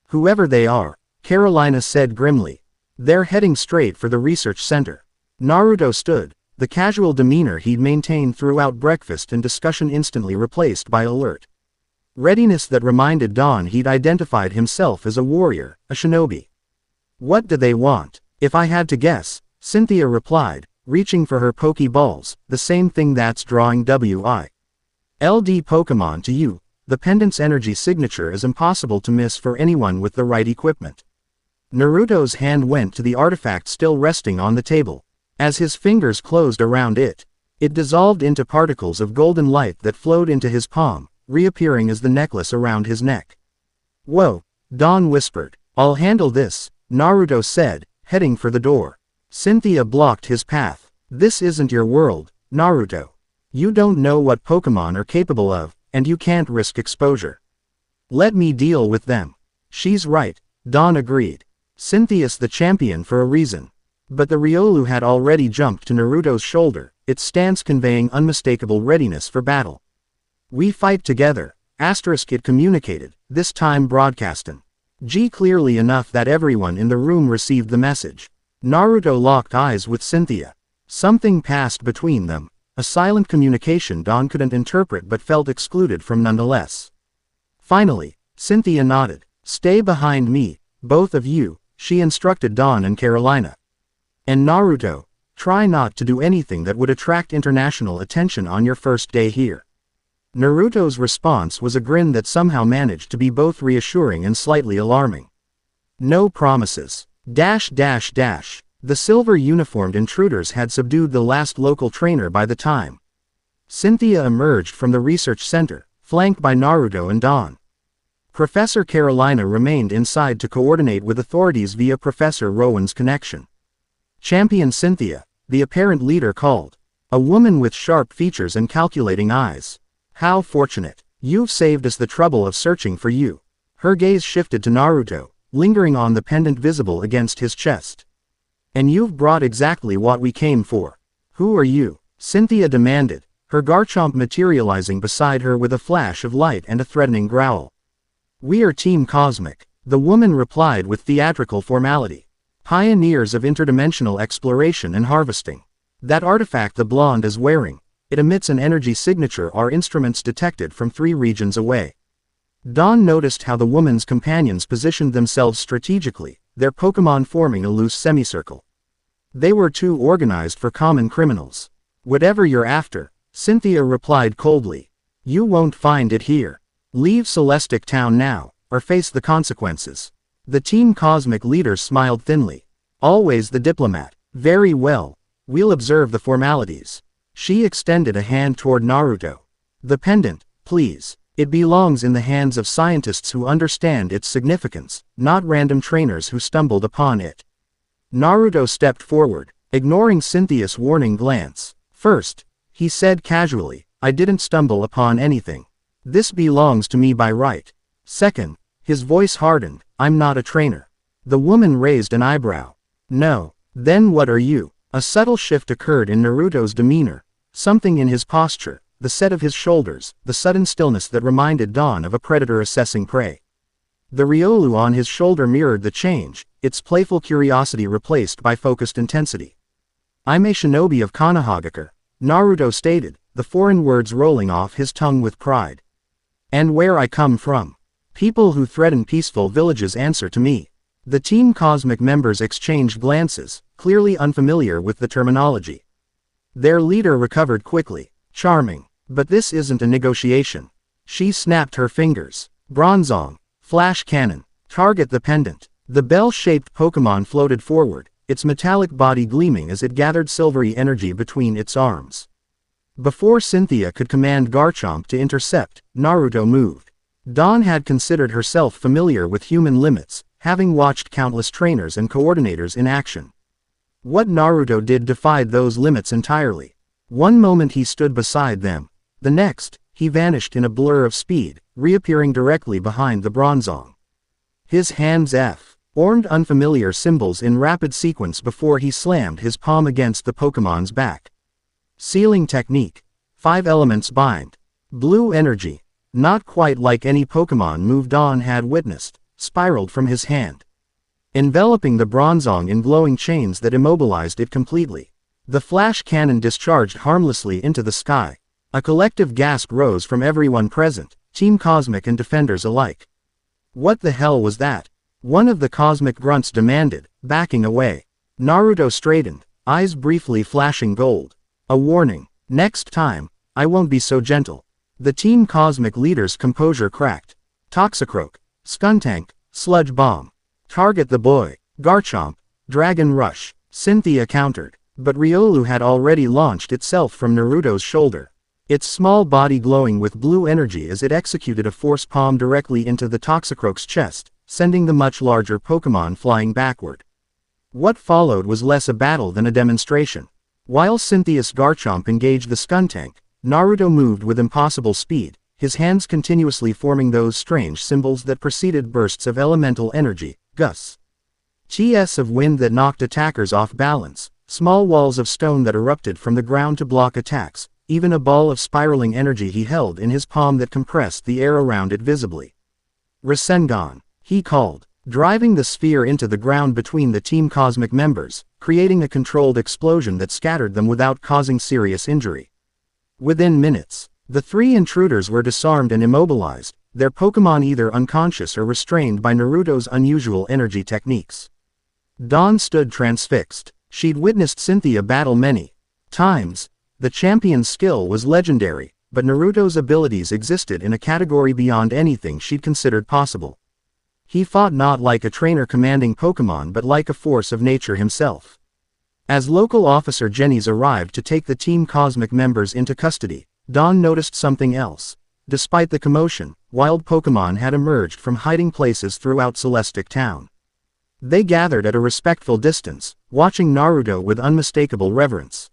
"Whoever they are," Carolina said grimly, "they're heading straight for the research center." Naruto stood, the casual demeanor he'd maintained throughout breakfast and discussion instantly replaced by alert readiness that reminded Dawn he'd identified himself as a warrior, a shinobi. "What do they want?" If I had to guess, Cynthia replied, reaching for her Pokeballs, the same thing that's drawing WILD Pokémon to you. The pendant's energy signature is impossible to miss for anyone with the right equipment. Naruto's hand went to the artifact still resting on the table. As his fingers closed around it, it dissolved into particles of golden light that flowed into his palm, reappearing as the necklace around his neck. Whoa, Dawn whispered. I'll handle this, Naruto said, heading for the door. Cynthia blocked his path. This isn't your world, Naruto. You don't know what Pokémon are capable of, and you can't risk exposure. Let me deal with them. She's right, Dawn agreed. Cynthia's the champion for a reason. But the Riolu had already jumped to Naruto's shoulder, its stance conveying unmistakable readiness for battle. We fight together, it communicated, this time broadcastin'. Clearly enough that everyone in the room received the message. Naruto locked eyes with Cynthia. Something passed between them, a silent communication Dawn couldn't interpret but felt excluded from nonetheless. Finally, Cynthia nodded. Stay behind me, both of you, she instructed Dawn and Carolina. And Naruto, try not to do anything that would attract international attention on your first day here. Naruto's response was a grin that somehow managed to be both reassuring and slightly alarming. No promises. The silver-uniformed intruders had subdued the last local trainer by the time Cynthia emerged from the research center, flanked by Naruto and Dawn. Professor Carolina remained inside to coordinate with authorities via Professor Rowan's connection. Champion Cynthia, the apparent leader called. A woman with sharp features and calculating eyes. How fortunate. You've saved us the trouble of searching for you. Her gaze shifted to Naruto, lingering on the pendant visible against his chest. And you've brought exactly what we came for. Who are you? Cynthia demanded, her Garchomp materializing beside her with a flash of light and a threatening growl. We are Team Cosmic, the woman replied with theatrical formality. Pioneers of interdimensional exploration and harvesting. That artifact the blonde is wearing, it emits an energy signature our instruments detected from 3 regions away. Dawn noticed how the woman's companions positioned themselves strategically, their Pokémon forming a loose semicircle. They were too organized for common criminals. Whatever you're after, Cynthia replied coldly. You won't find it here. Leave Celestic Town now, or face the consequences. The Team Cosmic leader smiled thinly. Always the diplomat. Very well. We'll observe the formalities. She extended a hand toward Naruto. The pendant, please. It belongs in the hands of scientists who understand its significance, not random trainers who stumbled upon it. Naruto stepped forward, ignoring Cynthia's warning glance. First, he said casually, I didn't stumble upon anything. This belongs to me by right. Second, his voice hardened, I'm not a trainer. The woman raised an eyebrow. No. Then what are you? A subtle shift occurred in Naruto's demeanor, something in his posture, the set of his shoulders, the sudden stillness that reminded Dawn of a predator assessing prey. The Riolu on his shoulder mirrored the change, its playful curiosity replaced by focused intensity. I'm a shinobi of Konohagakure, Naruto stated, the foreign words rolling off his tongue with pride. And where I come from. People who threaten peaceful villages answer to me. The Team Cosmic members exchanged glances, clearly unfamiliar with the terminology. Their leader recovered quickly. Charming. But this isn't a negotiation. She snapped her fingers. Bronzong. Flash cannon. Target the pendant. The bell-shaped Pokémon floated forward, its metallic body gleaming as it gathered silvery energy between its arms. Before Cynthia could command Garchomp to intercept, Naruto moved. Dawn had considered herself familiar with human limits, having watched countless trainers and coordinators in action. What Naruto did defied those limits entirely. One moment he stood beside them. The next, he vanished in a blur of speed, reappearing directly behind the Bronzong. His hands formed unfamiliar symbols in rapid sequence before he slammed his palm against the Pokémon's back. Sealing technique. 5 elements bind. Blue energy, not quite like any Pokémon move Dawn had witnessed, spiraled from his hand, enveloping the Bronzong in glowing chains that immobilized it completely. The flash cannon discharged harmlessly into the sky. A collective gasp rose from everyone present, Team Cosmic and defenders alike. What the hell was that? One of the Cosmic grunts demanded, backing away. Naruto straightened, eyes briefly flashing gold. A warning. Next time, I won't be so gentle. The Team Cosmic leader's composure cracked. Toxicroak, Skuntank, Sludge Bomb. Target the boy. Garchomp, Dragon Rush. Cynthia countered, but Riolu had already launched itself from Naruto's shoulder. Its small body glowing with blue energy as it executed a force palm directly into the Toxicroak's chest, sending the much larger Pokémon flying backward. What followed was less a battle than a demonstration. While Cynthia's Garchomp engaged the Skuntank, Naruto moved with impossible speed, his hands continuously forming those strange symbols that preceded bursts of elemental energy, gusts. Ts of wind that knocked attackers off balance, small walls of stone that erupted from the ground to block attacks, even a ball of spiraling energy he held in his palm that compressed the air around it visibly. Rasengan, he called, driving the sphere into the ground between the Team Cosmic members, creating a controlled explosion that scattered them without causing serious injury. Within minutes, the three intruders were disarmed and immobilized, their Pokémon either unconscious or restrained by Naruto's unusual energy techniques. Dawn stood transfixed. She'd witnessed Cynthia battle many times. The champion's skill was legendary, but Naruto's abilities existed in a category beyond anything she'd considered possible. He fought not like a trainer commanding Pokémon but like a force of nature himself. As local officer Jenny's arrived to take the Team Cosmic members into custody, Dawn noticed something else. Despite the commotion, wild Pokémon had emerged from hiding places throughout Celestic Town. They gathered at a respectful distance, watching Naruto with unmistakable reverence.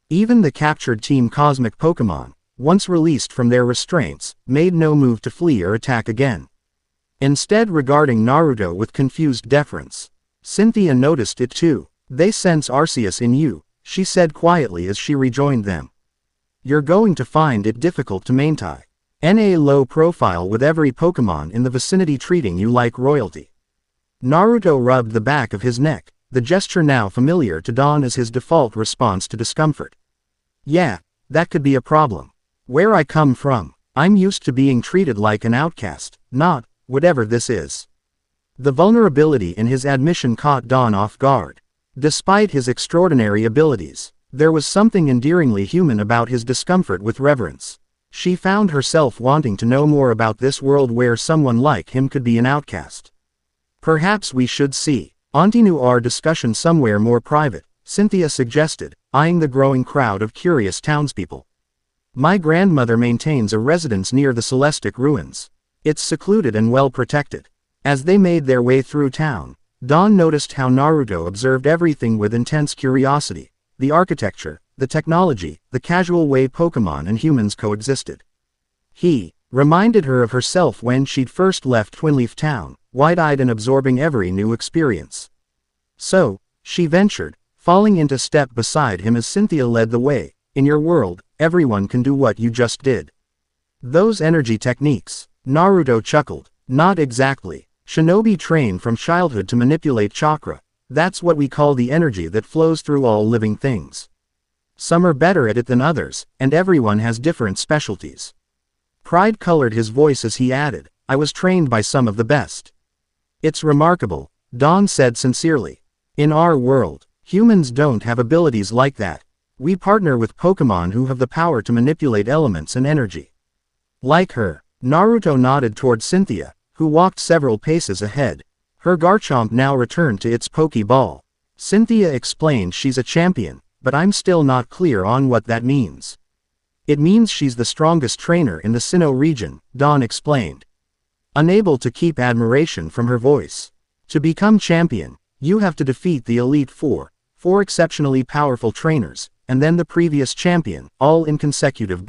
Even the captured Team Cosmic Pokémon, once released from their restraints, made no move to flee or attack again. Instead regarding Naruto with confused deference. Cynthia noticed it too. They sense Arceus in you, she said quietly as she rejoined them. You're going to find it difficult to maintain a low profile with every Pokémon in the vicinity treating you like royalty. Naruto rubbed the back of his neck, the gesture now familiar to Dawn as his default response to discomfort. Yeah, that could be a problem. Where I come from, I'm used to being treated like an outcast, not, whatever this is. The vulnerability in his admission caught Dawn off guard. Despite his extraordinary abilities, there was something endearingly human about his discomfort with reverence. She found herself wanting to know more about this world where someone like him could be an outcast. Perhaps we should continue our discussion somewhere more private, Cynthia suggested, eyeing the growing crowd of curious townspeople. My grandmother maintains a residence near the Celestic ruins. It's secluded and well protected. As they made their way through town, Dawn noticed how Naruto observed everything with intense curiosity. The architecture, the technology, the casual way Pokémon and humans coexisted. He reminded her of herself when she'd first left Twinleaf Town, wide-eyed and absorbing every new experience. So, she ventured, falling into step beside him as Cynthia led the way. In your world, everyone can do what you just did. Those energy techniques, Naruto chuckled. Not exactly. Shinobi train from childhood to manipulate chakra. That's what we call the energy that flows through all living things. Some are better at it than others, and everyone has different specialties. Pride colored his voice as he added, I was trained by some of the best. It's remarkable, Dawn said sincerely. In our world, humans don't have abilities like that. We partner with Pokémon who have the power to manipulate elements and energy. Like her, Naruto nodded toward Cynthia, who walked several paces ahead. Her Garchomp now returned to its Pokeball. Cynthia explained she's a champion, but I'm still not clear on what that means. It means she's the strongest trainer in the Sinnoh region, Dawn explained. Unable to keep admiration from her voice. To become champion, you have to defeat the Elite Four exceptionally powerful trainers, and then the previous champion, all in consecutive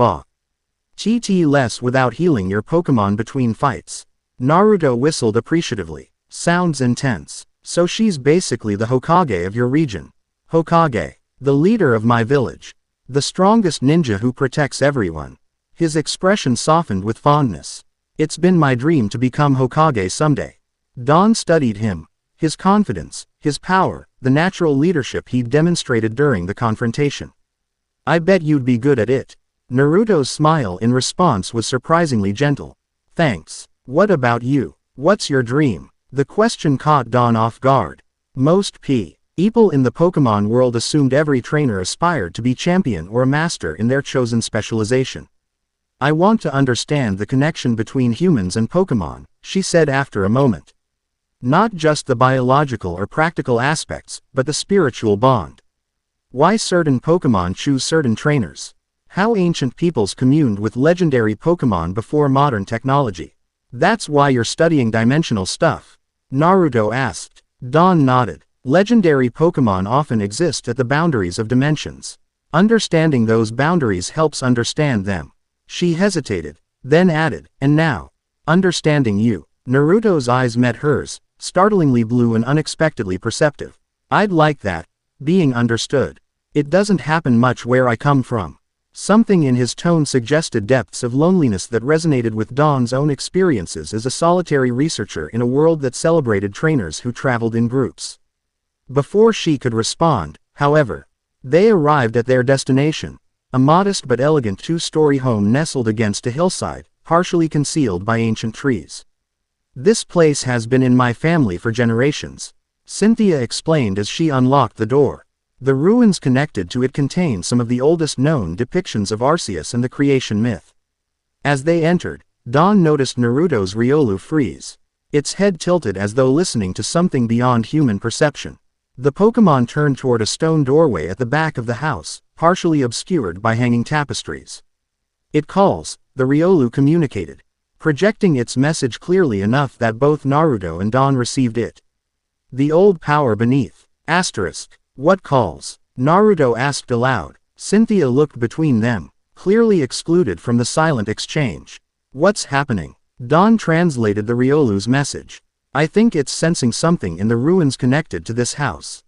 TT-less without healing your Pokémon between fights. Naruto whistled appreciatively. Sounds intense. So she's basically the Hokage of your region. Hokage. The leader of my village. The strongest ninja who protects everyone. His expression softened with fondness. It's been my dream to become Hokage someday. Dawn studied him. His confidence, his power, the natural leadership he'd demonstrated during the confrontation. I bet you'd be good at it. Naruto's smile in response was surprisingly gentle. Thanks. What about you? What's your dream? The question caught Dawn off guard. Most People in the Pokémon world assumed every trainer aspired to be champion or a master in their chosen specialization. I want to understand the connection between humans and Pokémon, she said after a moment. Not just the biological or practical aspects, but the spiritual bond. Why certain Pokémon choose certain trainers. How ancient peoples communed with legendary Pokémon before modern technology. That's why you're studying dimensional stuff? Naruto asked. Dawn nodded. Legendary Pokémon often exist at the boundaries of dimensions. Understanding those boundaries helps understand them. She hesitated, then added, and now, understanding you. Naruto's eyes met hers, startlingly blue and unexpectedly perceptive. I'd like that, being understood. It doesn't happen much where I come from. Something in his tone suggested depths of loneliness that resonated with Dawn's own experiences as a solitary researcher in a world that celebrated trainers who traveled in groups. Before she could respond, however, they arrived at their destination, a modest but elegant two-story home nestled against a hillside, partially concealed by ancient trees. This place has been in my family for generations, Cynthia explained as she unlocked the door. The ruins connected to it contain some of the oldest known depictions of Arceus and the creation myth. As they entered, Dawn noticed Naruto's Riolu freeze, its head tilted as though listening to something beyond human perception. The Pokémon turned toward a stone doorway at the back of the house, partially obscured by hanging tapestries. It calls, the Riolu communicated, projecting its message clearly enough that both Naruto and Dawn received it. The old power beneath. Asterisk. What calls? Naruto asked aloud. Cynthia looked between them, clearly excluded from the silent exchange. What's happening? Dawn translated the Riolu's message. I think it's sensing something in the ruins connected to this house.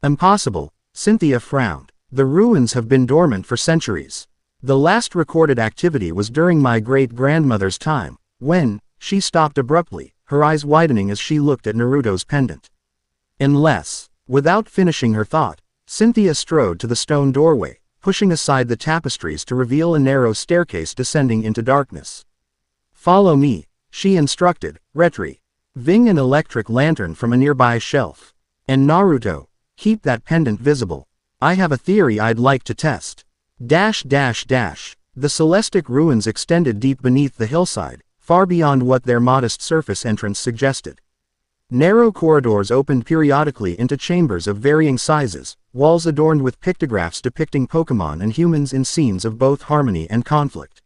Impossible, Cynthia frowned. The ruins have been dormant for centuries. The last recorded activity was during my great-grandmother's time, when, she stopped abruptly, her eyes widening as she looked at Naruto's pendant. Unless, without finishing her thought, Cynthia strode to the stone doorway, pushing aside the tapestries to reveal a narrow staircase descending into darkness. Follow me, she instructed, retrieving an electric lantern from a nearby shelf. And Naruto, keep that pendant visible. I have a theory I'd like to test. The Celestic ruins extended deep beneath the hillside, far beyond what their modest surface entrance suggested. Narrow corridors opened periodically into chambers of varying sizes, walls adorned with pictographs depicting Pokémon and humans in scenes of both harmony and conflict.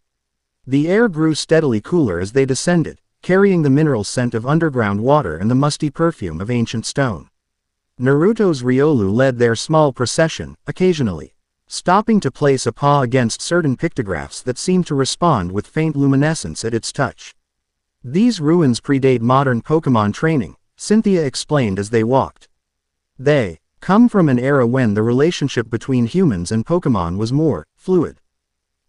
The air grew steadily cooler as they descended, carrying the mineral scent of underground water and the musty perfume of ancient stone. Naruto's Riolu led their small procession, occasionally stopping to place a paw against certain pictographs that seemed to respond with faint luminescence at its touch. These ruins predate modern Pokémon training, Cynthia explained as they walked. They come from an era when the relationship between humans and Pokémon was more fluid.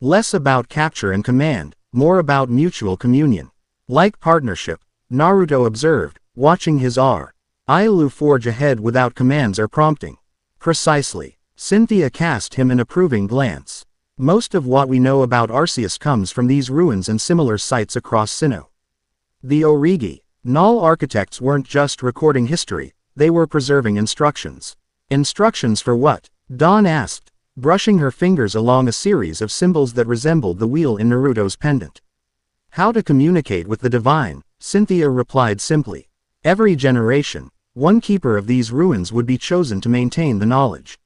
Less about capture and command, more about mutual communion. Like partnership, Naruto observed, watching his Riolu forge ahead without commands or prompting. Precisely. Cynthia cast him an approving glance. Most of what we know about Arceus comes from these ruins and similar sites across Sinnoh. The Origi Null architects weren't just recording history, they were preserving instructions. Instructions for what? Dawn asked, brushing her fingers along a series of symbols that resembled the wheel in Naruto's pendant. How to communicate with the divine, Cynthia replied simply. Every generation, one keeper of these ruins would be chosen to maintain the knowledge.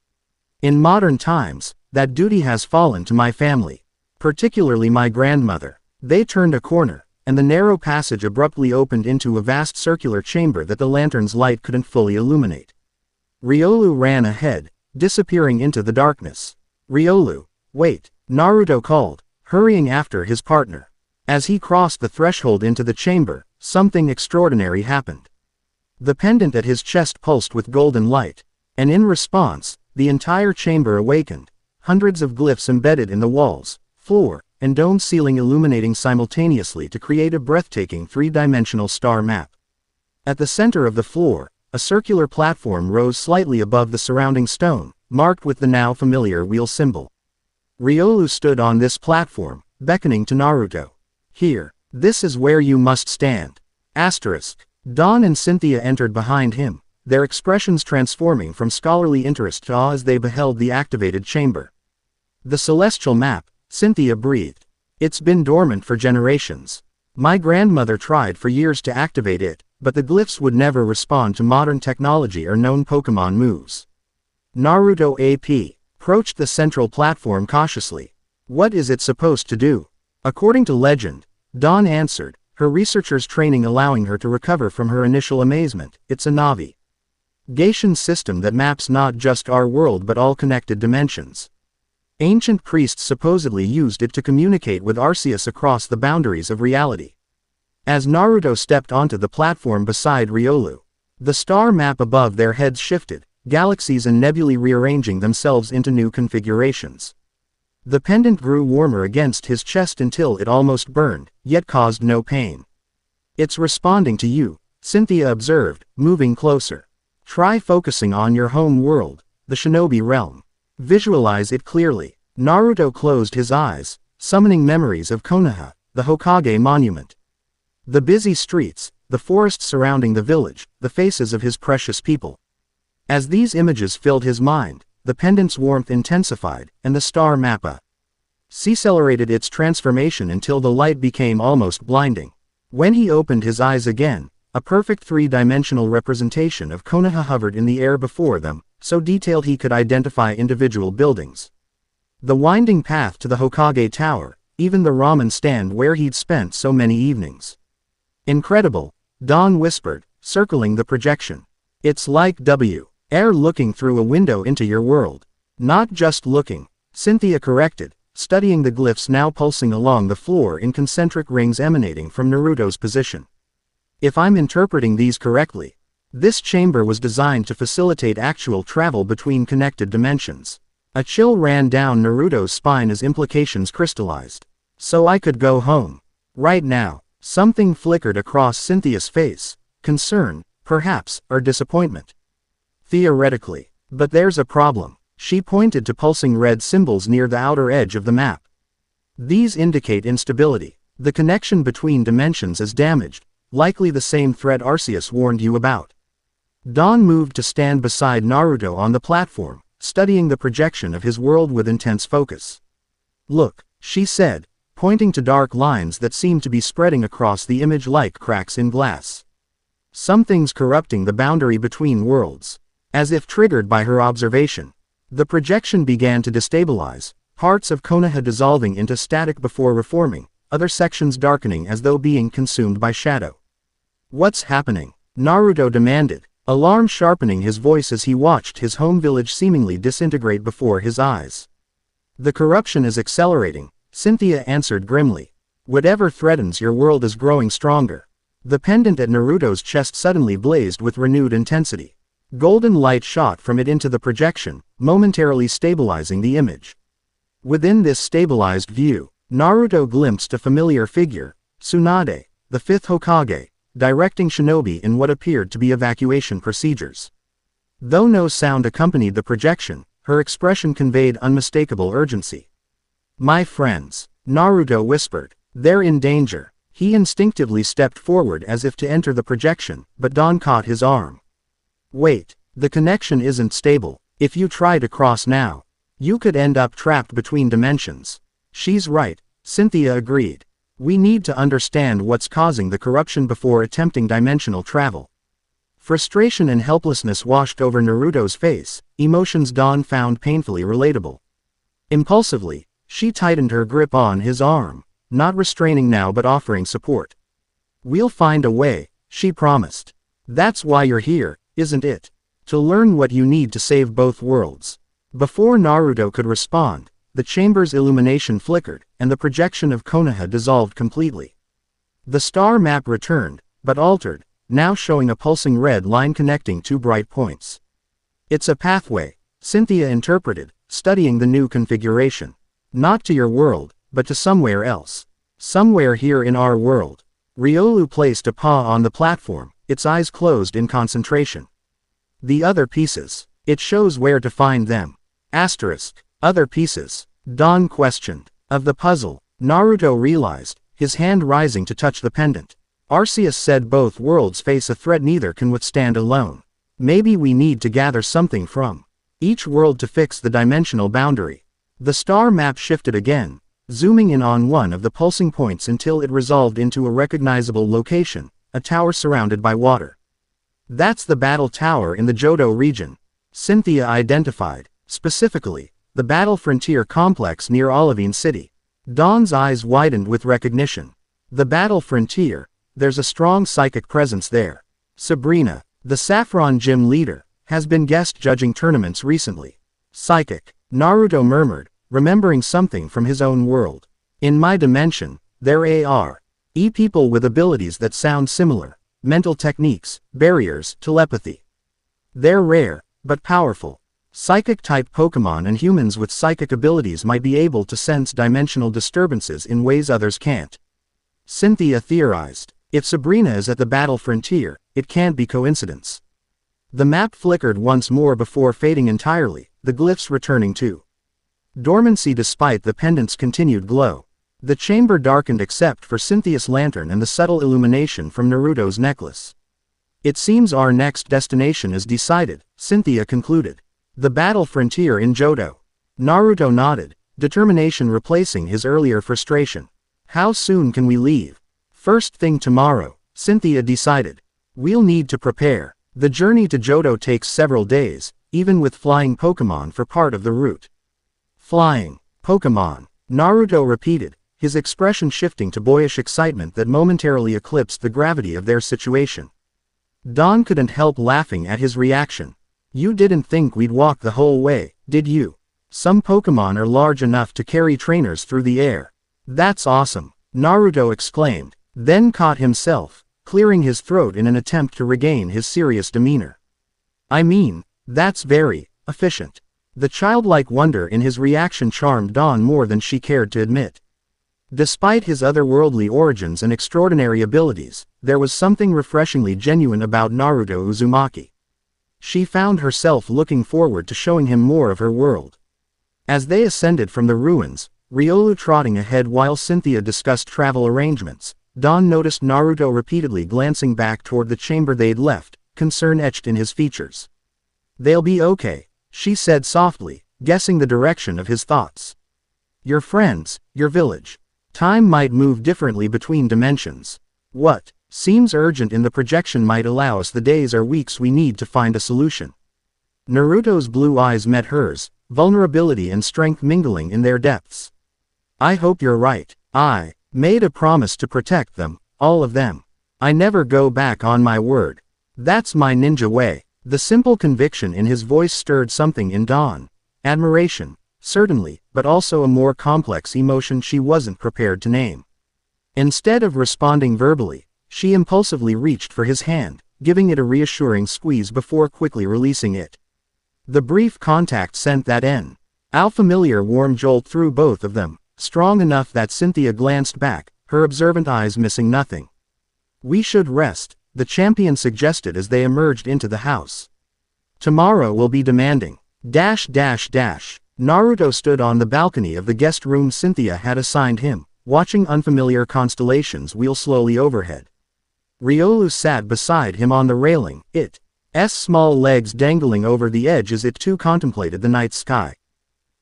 In modern times, that duty has fallen to my family, particularly my grandmother. They turned a corner, and the narrow passage abruptly opened into a vast circular chamber that the lantern's light couldn't fully illuminate. Riolu ran ahead, disappearing into the darkness. Riolu, wait, Naruto called, hurrying after his partner. As he crossed the threshold into the chamber, something extraordinary happened. The pendant at his chest pulsed with golden light, and in response, the entire chamber awakened, hundreds of glyphs embedded in the walls, floor, and dome ceiling illuminating simultaneously to create a breathtaking three-dimensional star map. At the center of the floor, a circular platform rose slightly above the surrounding stone, marked with the now familiar wheel symbol. Riolu stood on this platform, beckoning to Naruto. Here, this is where you must stand. Asterisk. Dawn and Cynthia entered behind him, their expressions transforming from scholarly interest to awe as they beheld the activated chamber. The celestial map, Cynthia breathed. It's been dormant for generations. My grandmother tried for years to activate it, but the glyphs would never respond to modern technology or known Pokémon moves. Naruto AP approached the central platform cautiously. What is it supposed to do? According to legend, Dawn answered, her researcher's training allowing her to recover from her initial amazement. It's a Navi Gation system that maps not just our world but all connected dimensions. Ancient priests supposedly used it to communicate with Arceus across the boundaries of reality. As Naruto stepped onto the platform beside Riolu, the star map above their heads shifted, galaxies and nebulae rearranging themselves into new configurations. The pendant grew warmer against his chest until it almost burned, yet caused no pain. It's responding to you, Cynthia observed, moving closer. Try focusing on your home world, the shinobi realm. Visualize it clearly. Naruto closed his eyes, summoning memories of Konoha, the Hokage monument. The busy streets, the forests surrounding the village, the faces of his precious people. As these images filled his mind, the pendant's warmth intensified, and the star mappa accelerated its transformation until the light became almost blinding. When he opened his eyes again, a perfect three-dimensional representation of Konoha hovered in the air before them, so detailed he could identify individual buildings. The winding path to the Hokage Tower, even the ramen stand where he'd spent so many evenings. Incredible, Dawn whispered, circling the projection. It's like air looking through a window into your world. Not just looking, Cynthia corrected, studying the glyphs now pulsing along the floor in concentric rings emanating from Naruto's position. If I'm interpreting these correctly, this chamber was designed to facilitate actual travel between connected dimensions. A chill ran down Naruto's spine as implications crystallized. So I could go home. Right now. Something flickered across Cynthia's face. Concern, perhaps, or disappointment. Theoretically. But there's a problem. She pointed to pulsing red symbols near the outer edge of the map. These indicate instability. The connection between dimensions is damaged, likely the same threat Arceus warned you about. Dawn moved to stand beside Naruto on the platform, studying the projection of his world with intense focus. Look, she said, pointing to dark lines that seemed to be spreading across the image like cracks in glass. Something's corrupting the boundary between worlds. As if triggered by her observation, the projection began to destabilize, parts of Konoha dissolving into static before reforming, other sections darkening as though being consumed by shadow. What's happening? Naruto demanded, alarm sharpening his voice as he watched his home village seemingly disintegrate before his eyes. The corruption is accelerating, Cynthia answered grimly. Whatever threatens your world is growing stronger. The pendant at Naruto's chest suddenly blazed with renewed intensity. Golden light shot from it into the projection, momentarily stabilizing the image. Within this stabilized view, Naruto glimpsed a familiar figure, Tsunade, the fifth Hokage, directing shinobi in what appeared to be evacuation procedures. Though no sound accompanied the projection, her expression conveyed unmistakable urgency. My friends, Naruto whispered, they're in danger. He instinctively stepped forward as if to enter the projection, but Dawn caught his arm. Wait, the connection isn't stable. If you try to cross now, you could end up trapped between dimensions. She's right, Cynthia agreed. We need to understand what's causing the corruption before attempting dimensional travel. Frustration and helplessness washed over Naruto's face, emotions Dawn found painfully relatable. Impulsively, she tightened her grip on his arm, not restraining now but offering support. We'll find a way, she promised. That's why you're here, isn't it? To learn what you need to save both worlds. Before Naruto could respond, the chamber's illumination flickered, and the projection of Konoha dissolved completely. The star map returned, but altered, now showing a pulsing red line connecting two bright points. It's a pathway, Cynthia interpreted, studying the new configuration. Not to your world, but to somewhere else. Somewhere here in our world. Riolu placed a paw on the platform, its eyes closed in concentration. The other pieces. It shows where to find them. Asterisk. Other pieces. Dawn questioned. Of the puzzle, Naruto realized, his hand rising to touch the pendant. Arceus said both worlds face a threat neither can withstand alone. Maybe we need to gather something from each world to fix the dimensional boundary. The star map shifted again, zooming in on one of the pulsing points until it resolved into a recognizable location, a tower surrounded by water. That's the battle tower in the Johto region, Cynthia identified, specifically, the Battle Frontier complex near Olivine City. Dawn's eyes widened with recognition. The Battle Frontier, there's a strong psychic presence there. Sabrina, the Saffron Gym leader, has been guest judging tournaments recently. Psychic, Naruto murmured, remembering something from his own world. In my dimension, there are people with abilities that sound similar. Mental techniques, barriers, telepathy. They're rare, but powerful. Psychic-type Pokémon and humans with psychic abilities might be able to sense dimensional disturbances in ways others can't. Cynthia theorized, if Sabrina is at the Battle Frontier, it can't be coincidence. The map flickered once more before fading entirely, the glyphs returning to dormancy despite the pendant's continued glow. The chamber darkened except for Cynthia's lantern and the subtle illumination from Naruto's necklace. It seems our next destination is decided, Cynthia concluded. The Battle Frontier in Johto. Naruto nodded, determination replacing his earlier frustration. How soon can we leave? First thing tomorrow, Cynthia decided. We'll need to prepare. The journey to Johto takes several days, even with flying Pokémon for part of the route. Flying Pokémon, Naruto repeated, his expression shifting to boyish excitement that momentarily eclipsed the gravity of their situation. Dawn couldn't help laughing at his reaction. You didn't think we'd walk the whole way, did you? Some Pokémon are large enough to carry trainers through the air. That's awesome, Naruto exclaimed, then caught himself, clearing his throat in an attempt to regain his serious demeanor. I mean, that's very efficient. The childlike wonder in his reaction charmed Dawn more than she cared to admit. Despite his otherworldly origins and extraordinary abilities, there was something refreshingly genuine about Naruto Uzumaki. She found herself looking forward to showing him more of her world. As they ascended from the ruins, Riolu trotting ahead while Cynthia discussed travel arrangements, Dawn noticed Naruto repeatedly glancing back toward the chamber they'd left, concern etched in his features. They'll be okay, she said softly, guessing the direction of his thoughts. Your friends, your village. Time might move differently between dimensions. What seems urgent in the projection might allow us the days or weeks we need to find a solution. Naruto's blue eyes met hers, vulnerability and strength mingling in their depths. I hope you're right. I made a promise to protect them, all of them. I never go back on my word. That's my ninja way. The simple conviction in his voice stirred something in Dawn. Admiration, certainly, but also a more complex emotion she wasn't prepared to name. Instead of responding verbally, she impulsively reached for his hand, giving it a reassuring squeeze before quickly releasing it. The brief contact sent that familiar warm jolt through both of them, strong enough that Cynthia glanced back, her observant eyes missing nothing. We should rest, the champion suggested as they emerged into the house. Tomorrow will be demanding. Naruto stood on the balcony of the guest room Cynthia had assigned him, watching unfamiliar constellations wheel slowly overhead. Riolu sat beside him on the railing, its small legs dangling over the edge as it too contemplated the night sky.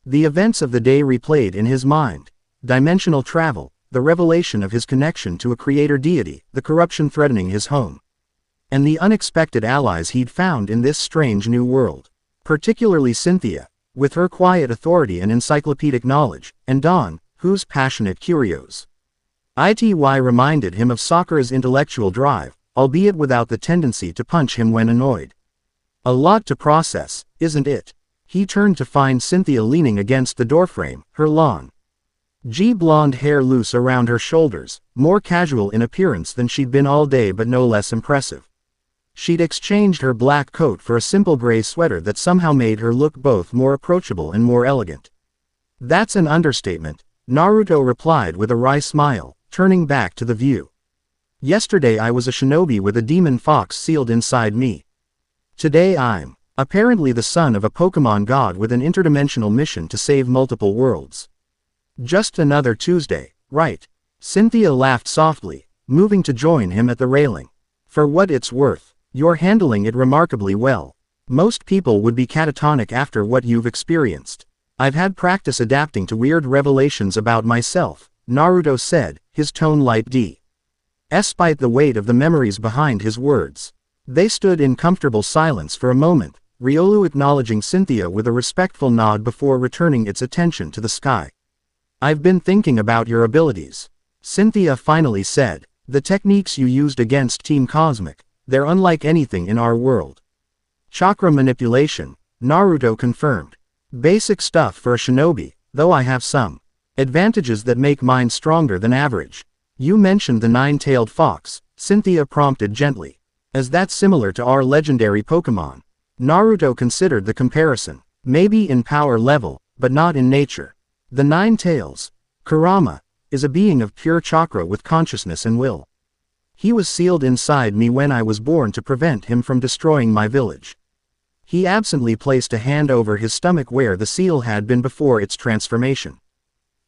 The events of the day replayed in his mind. Dimensional travel, the revelation of his connection to a creator deity, the corruption threatening his home. And the unexpected allies he'd found in this strange new world. Particularly Cynthia, with her quiet authority and encyclopedic knowledge, and Dawn, whose passionate curios. Ity reminded him of Sakura's intellectual drive, albeit without the tendency to punch him when annoyed. A lot to process, isn't it? He turned to find Cynthia leaning against the doorframe, her long blonde hair loose around her shoulders, more casual in appearance than she'd been all day but no less impressive. She'd exchanged her black coat for a simple gray sweater that somehow made her look both more approachable and more elegant. That's an understatement, Naruto replied with a wry smile, turning back to the view. Yesterday I was a shinobi with a demon fox sealed inside me. Today I'm apparently the son of a Pokémon god with an interdimensional mission to save multiple worlds. Just another Tuesday, right? Cynthia laughed softly, moving to join him at the railing. For what it's worth, You're handling it remarkably well. Most people would be catatonic after what you've experienced. I've had practice adapting to weird revelations about myself, Naruto said, his tone light despite the weight of the memories behind his words. They stood in comfortable silence for a moment, Riolu acknowledging Cynthia with a respectful nod before returning its attention to the sky. I've been thinking about your abilities, Cynthia finally said. The techniques you used against Team Cosmic, they're unlike anything in our world. Chakra manipulation, Naruto confirmed. Basic stuff for a shinobi, though I have some advantages that make mine stronger than average. You mentioned the nine-tailed fox, Cynthia prompted gently. Is that similar to our legendary Pokémon? Naruto considered the comparison. Maybe in power level, but not in nature. The nine tails, Kurama, is a being of pure chakra with consciousness and will. He was sealed inside me when I was born to prevent him from destroying my village. He absently placed a hand over his stomach where the seal had been before its transformation.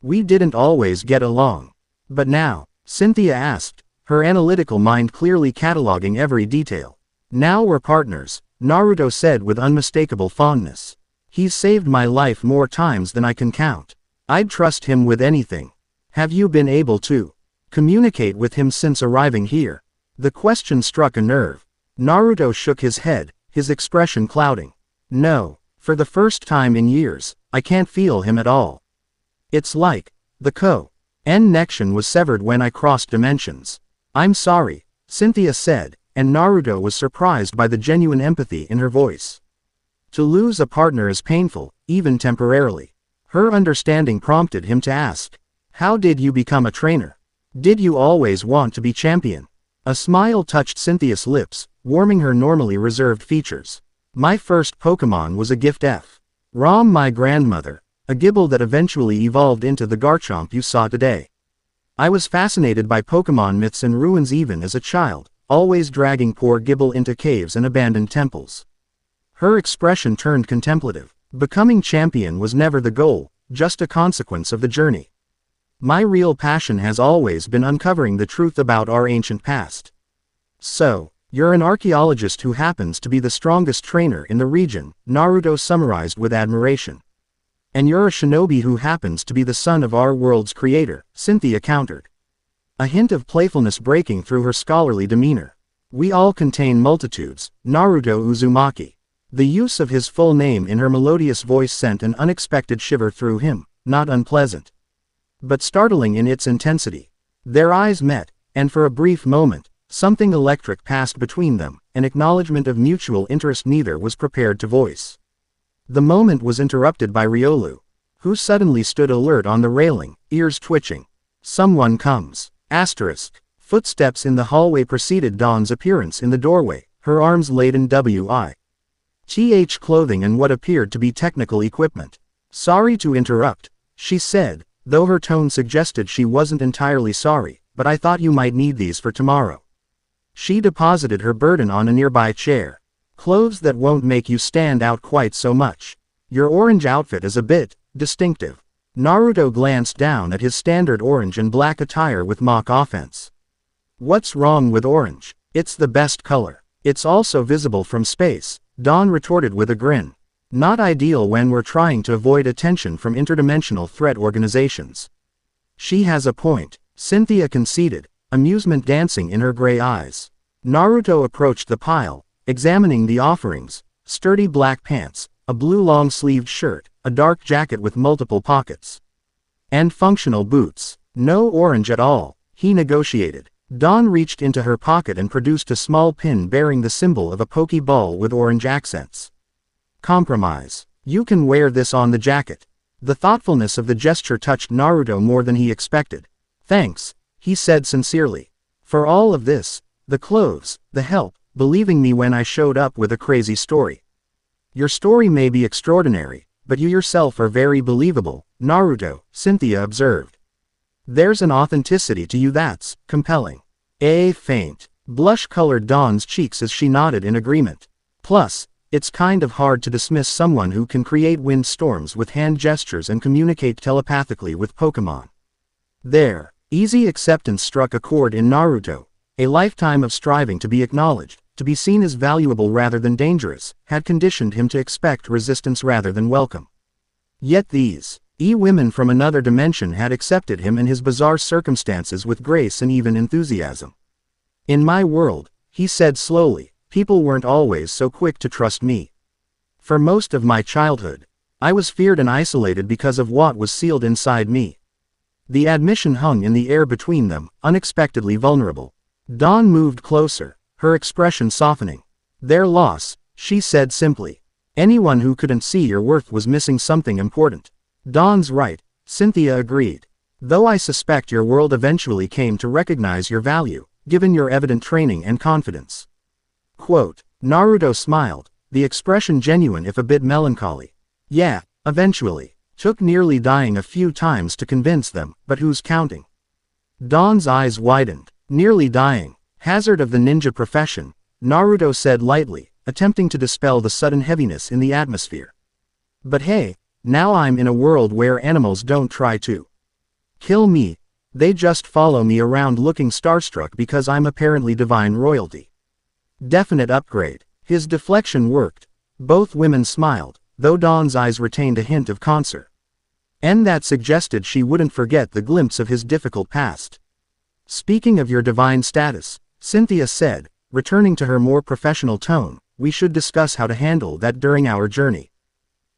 We didn't always get along. But now, Cynthia asked, her analytical mind clearly cataloging every detail. Now we're partners, Naruto said with unmistakable fondness. He's saved my life more times than I can count. I'd trust him with anything. Have you been able to communicate with him since arriving here? The question struck a nerve. Naruto shook his head, his expression clouding. No, for the first time in years, I can't feel him at all. It's like the connection was severed when I crossed dimensions. I'm sorry, Cynthia said, and Naruto was surprised by the genuine empathy in her voice. To lose a partner is painful, even temporarily. Her understanding prompted him to ask, how did you become a trainer? Did you always want to be champion? A smile touched Cynthia's lips, warming her normally reserved features. My first Pokémon was a gift from my grandmother, a Gible that eventually evolved into the Garchomp you saw today. I was fascinated by Pokémon myths and ruins even as a child, always dragging poor Gible into caves and abandoned temples. Her expression turned contemplative. Becoming champion was never the goal, just a consequence of the journey. My real passion has always been uncovering the truth about our ancient past. So, you're an archaeologist who happens to be the strongest trainer in the region, Naruto summarized with admiration. And you're a shinobi who happens to be the son of our world's creator, Cynthia countered. A hint of playfulness breaking through her scholarly demeanor. We all contain multitudes, Naruto Uzumaki. The use of his full name in her melodious voice sent an unexpected shiver through him, not unpleasant, but startling in its intensity. Their eyes met, and for a brief moment, something electric passed between them, an acknowledgement of mutual interest neither was prepared to voice. The moment was interrupted by Riolu, who suddenly stood alert on the railing, ears twitching. Someone comes. Asterisk. Footsteps in the hallway preceded Dawn's appearance in the doorway, her arms laden with clothing and what appeared to be technical equipment. Sorry to interrupt, she said, though her tone suggested she wasn't entirely sorry, but I thought you might need these for tomorrow. She deposited her burden on a nearby chair. Clothes that won't make you stand out quite so much. Your orange outfit is a bit distinctive. Naruto glanced down at his standard orange and black attire with mock offense. What's wrong with orange? It's the best color. It's also visible from space, Dawn retorted with a grin. Not ideal when we're trying to avoid attention from interdimensional threat organizations. She has a point, Cynthia conceded, amusement dancing in her gray eyes. Naruto approached the pile, examining the offerings: sturdy black pants, a blue long-sleeved shirt, a dark jacket with multiple pockets, and functional boots. No orange at all, he negotiated. Dawn reached into her pocket and produced a small pin bearing the symbol of a Pokeball with orange accents. Compromise. You can wear this on the jacket. The thoughtfulness of the gesture touched Naruto more than he expected. Thanks, he said sincerely. For all of this, the clothes, the help, believing me when I showed up with a crazy story. Your story may be extraordinary, but you yourself are very believable, Naruto, Cynthia observed. There's an authenticity to you that's compelling. A faint blush colored Dawn's cheeks as she nodded in agreement. Plus, it's kind of hard to dismiss someone who can create wind storms with hand gestures and communicate telepathically with Pokémon. There, easy acceptance struck a chord in Naruto, a lifetime of striving to be acknowledged, to be seen as valuable rather than dangerous, had conditioned him to expect resistance rather than welcome. Yet these women from another dimension had accepted him and his bizarre circumstances with grace and even enthusiasm. In my world, he said slowly, people weren't always so quick to trust me. For most of my childhood, I was feared and isolated because of what was sealed inside me. The admission hung in the air between them, unexpectedly vulnerable. Dawn moved closer, her expression softening. Their loss, she said simply. Anyone who couldn't see your worth was missing something important. Dawn's right, Cynthia agreed. Though I suspect your world eventually came to recognize your value, given your evident training and confidence. Quote, Naruto smiled, the expression genuine if a bit melancholy. Yeah, eventually. Took nearly dying a few times to convince them, but who's counting? Dawn's eyes widened. Nearly dying. Hazard of the ninja profession, Naruto said lightly, attempting to dispel the sudden heaviness in the atmosphere. But hey, now I'm in a world where animals don't try to kill me, they just follow me around looking starstruck because I'm apparently divine royalty. Definite upgrade. His deflection worked. Both women smiled, though Dawn's eyes retained a hint of concern. And that suggested she wouldn't forget the glimpse of his difficult past. Speaking of your divine status, Cynthia said, returning to her more professional tone, we should discuss how to handle that during our journey.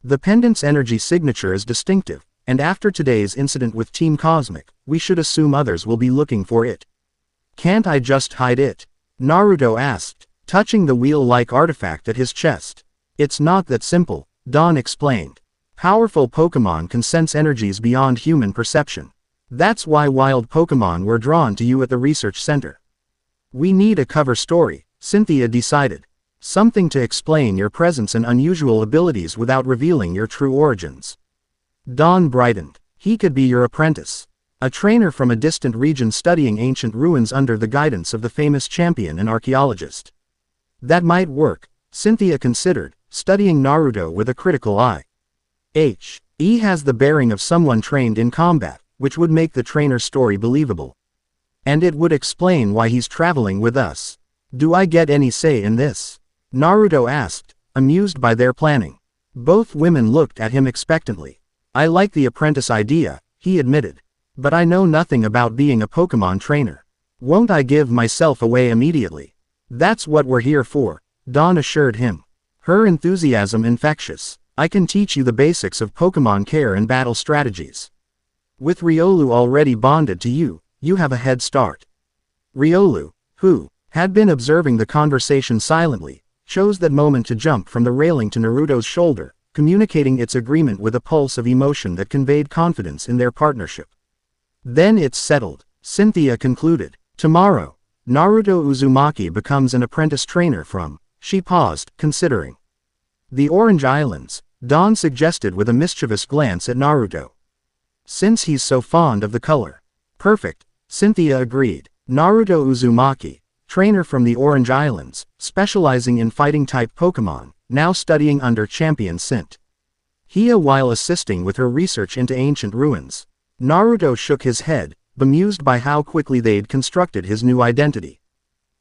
The pendant's energy signature is distinctive, and after today's incident with Team Cosmic, we should assume others will be looking for it. Can't I just hide it? Naruto asked, touching the wheel-like artifact at his chest. It's not that simple, Dawn explained. Powerful Pokémon can sense energies beyond human perception. That's why wild Pokémon were drawn to you at the research center. We need a cover story, Cynthia decided. Something to explain your presence and unusual abilities without revealing your true origins. Dawn brightened. He could be your apprentice. A trainer from a distant region studying ancient ruins under the guidance of the famous champion and archaeologist. That might work, Cynthia considered, studying Naruto with a critical eye. He has the bearing of someone trained in combat, which would make the trainer's story believable. And it would explain why he's traveling with us. Do I get any say in this? Naruto asked, amused by their planning. Both women looked at him expectantly. I like the apprentice idea, he admitted. But I know nothing about being a Pokémon trainer. Won't I give myself away immediately? That's what we're here for, Dawn assured him. Her enthusiasm infectious. I can teach you the basics of Pokémon care and battle strategies. With Riolu already bonded to you, you have a head start. Riolu, who had been observing the conversation silently, chose that moment to jump from the railing to Naruto's shoulder, communicating its agreement with a pulse of emotion that conveyed confidence in their partnership. Then it's settled, Cynthia concluded. Tomorrow, Naruto Uzumaki becomes an apprentice trainer from, she paused, considering. The Orange Islands, Dawn suggested with a mischievous glance at Naruto. Since he's so fond of the color. Perfect, Cynthia agreed. Naruto Uzumaki, trainer from the Orange Islands, specializing in fighting-type Pokémon, now studying under Champion Cynthia while assisting with her research into ancient ruins. Naruto shook his head, bemused by how quickly they'd constructed his new identity.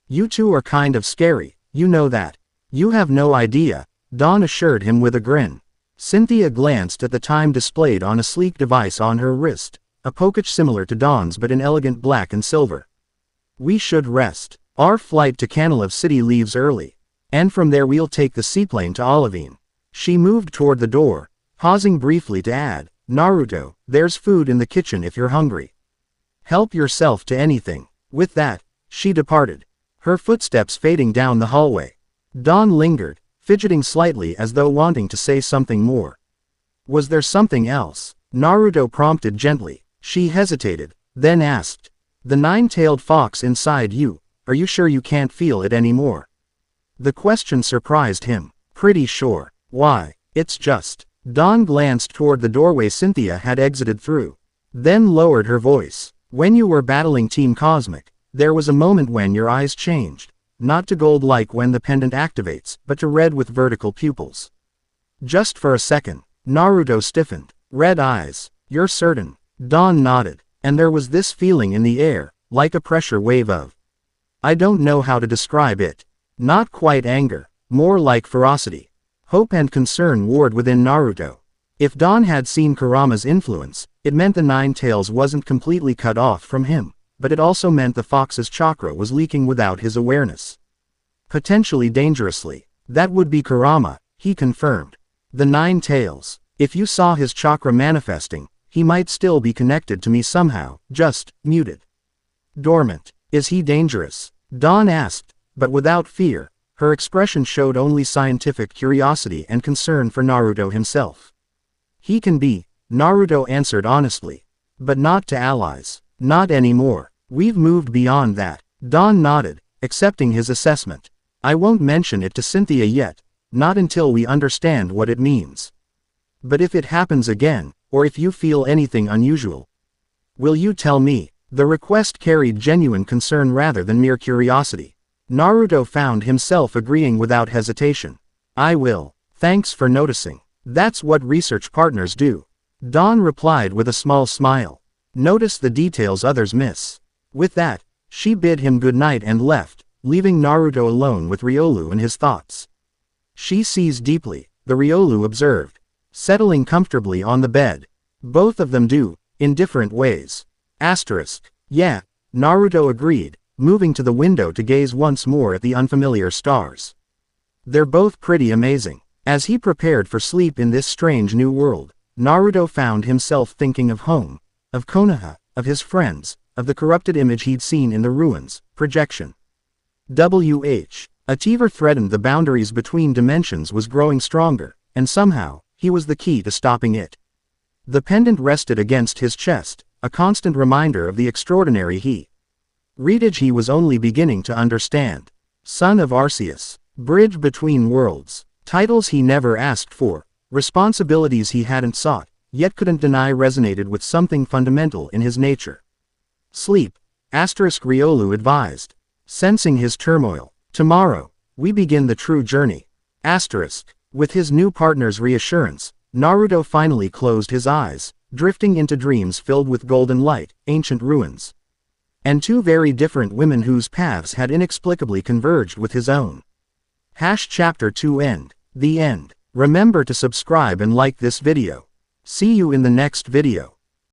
You two are kind of scary, you know that. You have no idea, Dawn assured him with a grin. Cynthia glanced at the time displayed on a sleek device on her wrist, a Poketch similar to Dawn's but in elegant black and silver. We should rest. Our flight to Canalave City leaves early. And from there we'll take the seaplane to Olivine. She moved toward the door, pausing briefly to add, Naruto, there's food in the kitchen if you're hungry. Help yourself to anything. With that, she departed, her footsteps fading down the hallway. Dawn lingered, fidgeting slightly as though wanting to say something more. Was there something else? Naruto prompted gently. She hesitated, then asked, the nine-tailed fox inside you, are you sure you can't feel it anymore? The question surprised him. Pretty sure. Why? It's just. Dawn glanced toward the doorway Cynthia had exited through. Then lowered her voice. When you were battling Team Cosmic, there was a moment when your eyes changed. Not to gold like when the pendant activates, but to red with vertical pupils. Just for a second, Naruto stiffened. Red eyes. You're certain? Dawn nodded. And there was this feeling in the air, like a pressure wave of. I don't know how to describe it. Not quite anger, more like ferocity. Hope and concern warred within Naruto. If Dawn had seen Kurama's influence, it meant the Nine Tails wasn't completely cut off from him, but it also meant the fox's chakra was leaking without his awareness. Potentially dangerously. That would be Kurama, he confirmed. The Nine Tails. If you saw his chakra manifesting, he might still be connected to me somehow, just muted. Dormant. Is he dangerous? Dawn asked, but without fear. Her expression showed only scientific curiosity and concern for Naruto himself. He can be, Naruto answered honestly. But not to allies. Not anymore. We've moved beyond that. Dawn nodded, accepting his assessment. I won't mention it to Cynthia yet, not until we understand what it means. But if it happens again, or if you feel anything unusual, will you tell me? The request carried genuine concern rather than mere curiosity. Naruto found himself agreeing without hesitation. I will. Thanks for noticing. That's what research partners do. Dawn replied with a small smile. Notice the details others miss. With that, she bid him good night and left, leaving Naruto alone with Riolu and his thoughts. She sees deeply, the Riolu observed, settling comfortably on the bed. Both of them do, in different ways. Asterisk. Yeah, Naruto agreed, moving to the window to gaze once more at the unfamiliar stars. They're both pretty amazing. As he prepared for sleep in this strange new world, Naruto found himself thinking of home, of Konoha, of his friends, of the corrupted image he'd seen in the ruins, projection. Whatever threatened the boundaries between dimensions was growing stronger, and somehow, he was the key to stopping it. The pendant rested against his chest, a constant reminder of the extraordinary he was only beginning to understand. Son of Arceus. Bridge between worlds. Titles he never asked for, responsibilities he hadn't sought, yet couldn't deny resonated with something fundamental in his nature. Sleep. Riolu advised. Sensing his turmoil. Tomorrow, we begin the true journey. With his new partner's reassurance, Naruto finally closed his eyes, drifting into dreams filled with golden light, ancient ruins, and two very different women whose paths had inexplicably converged with his own. Chapter 2 End. The end. Remember to subscribe and like this video. See you in the next video.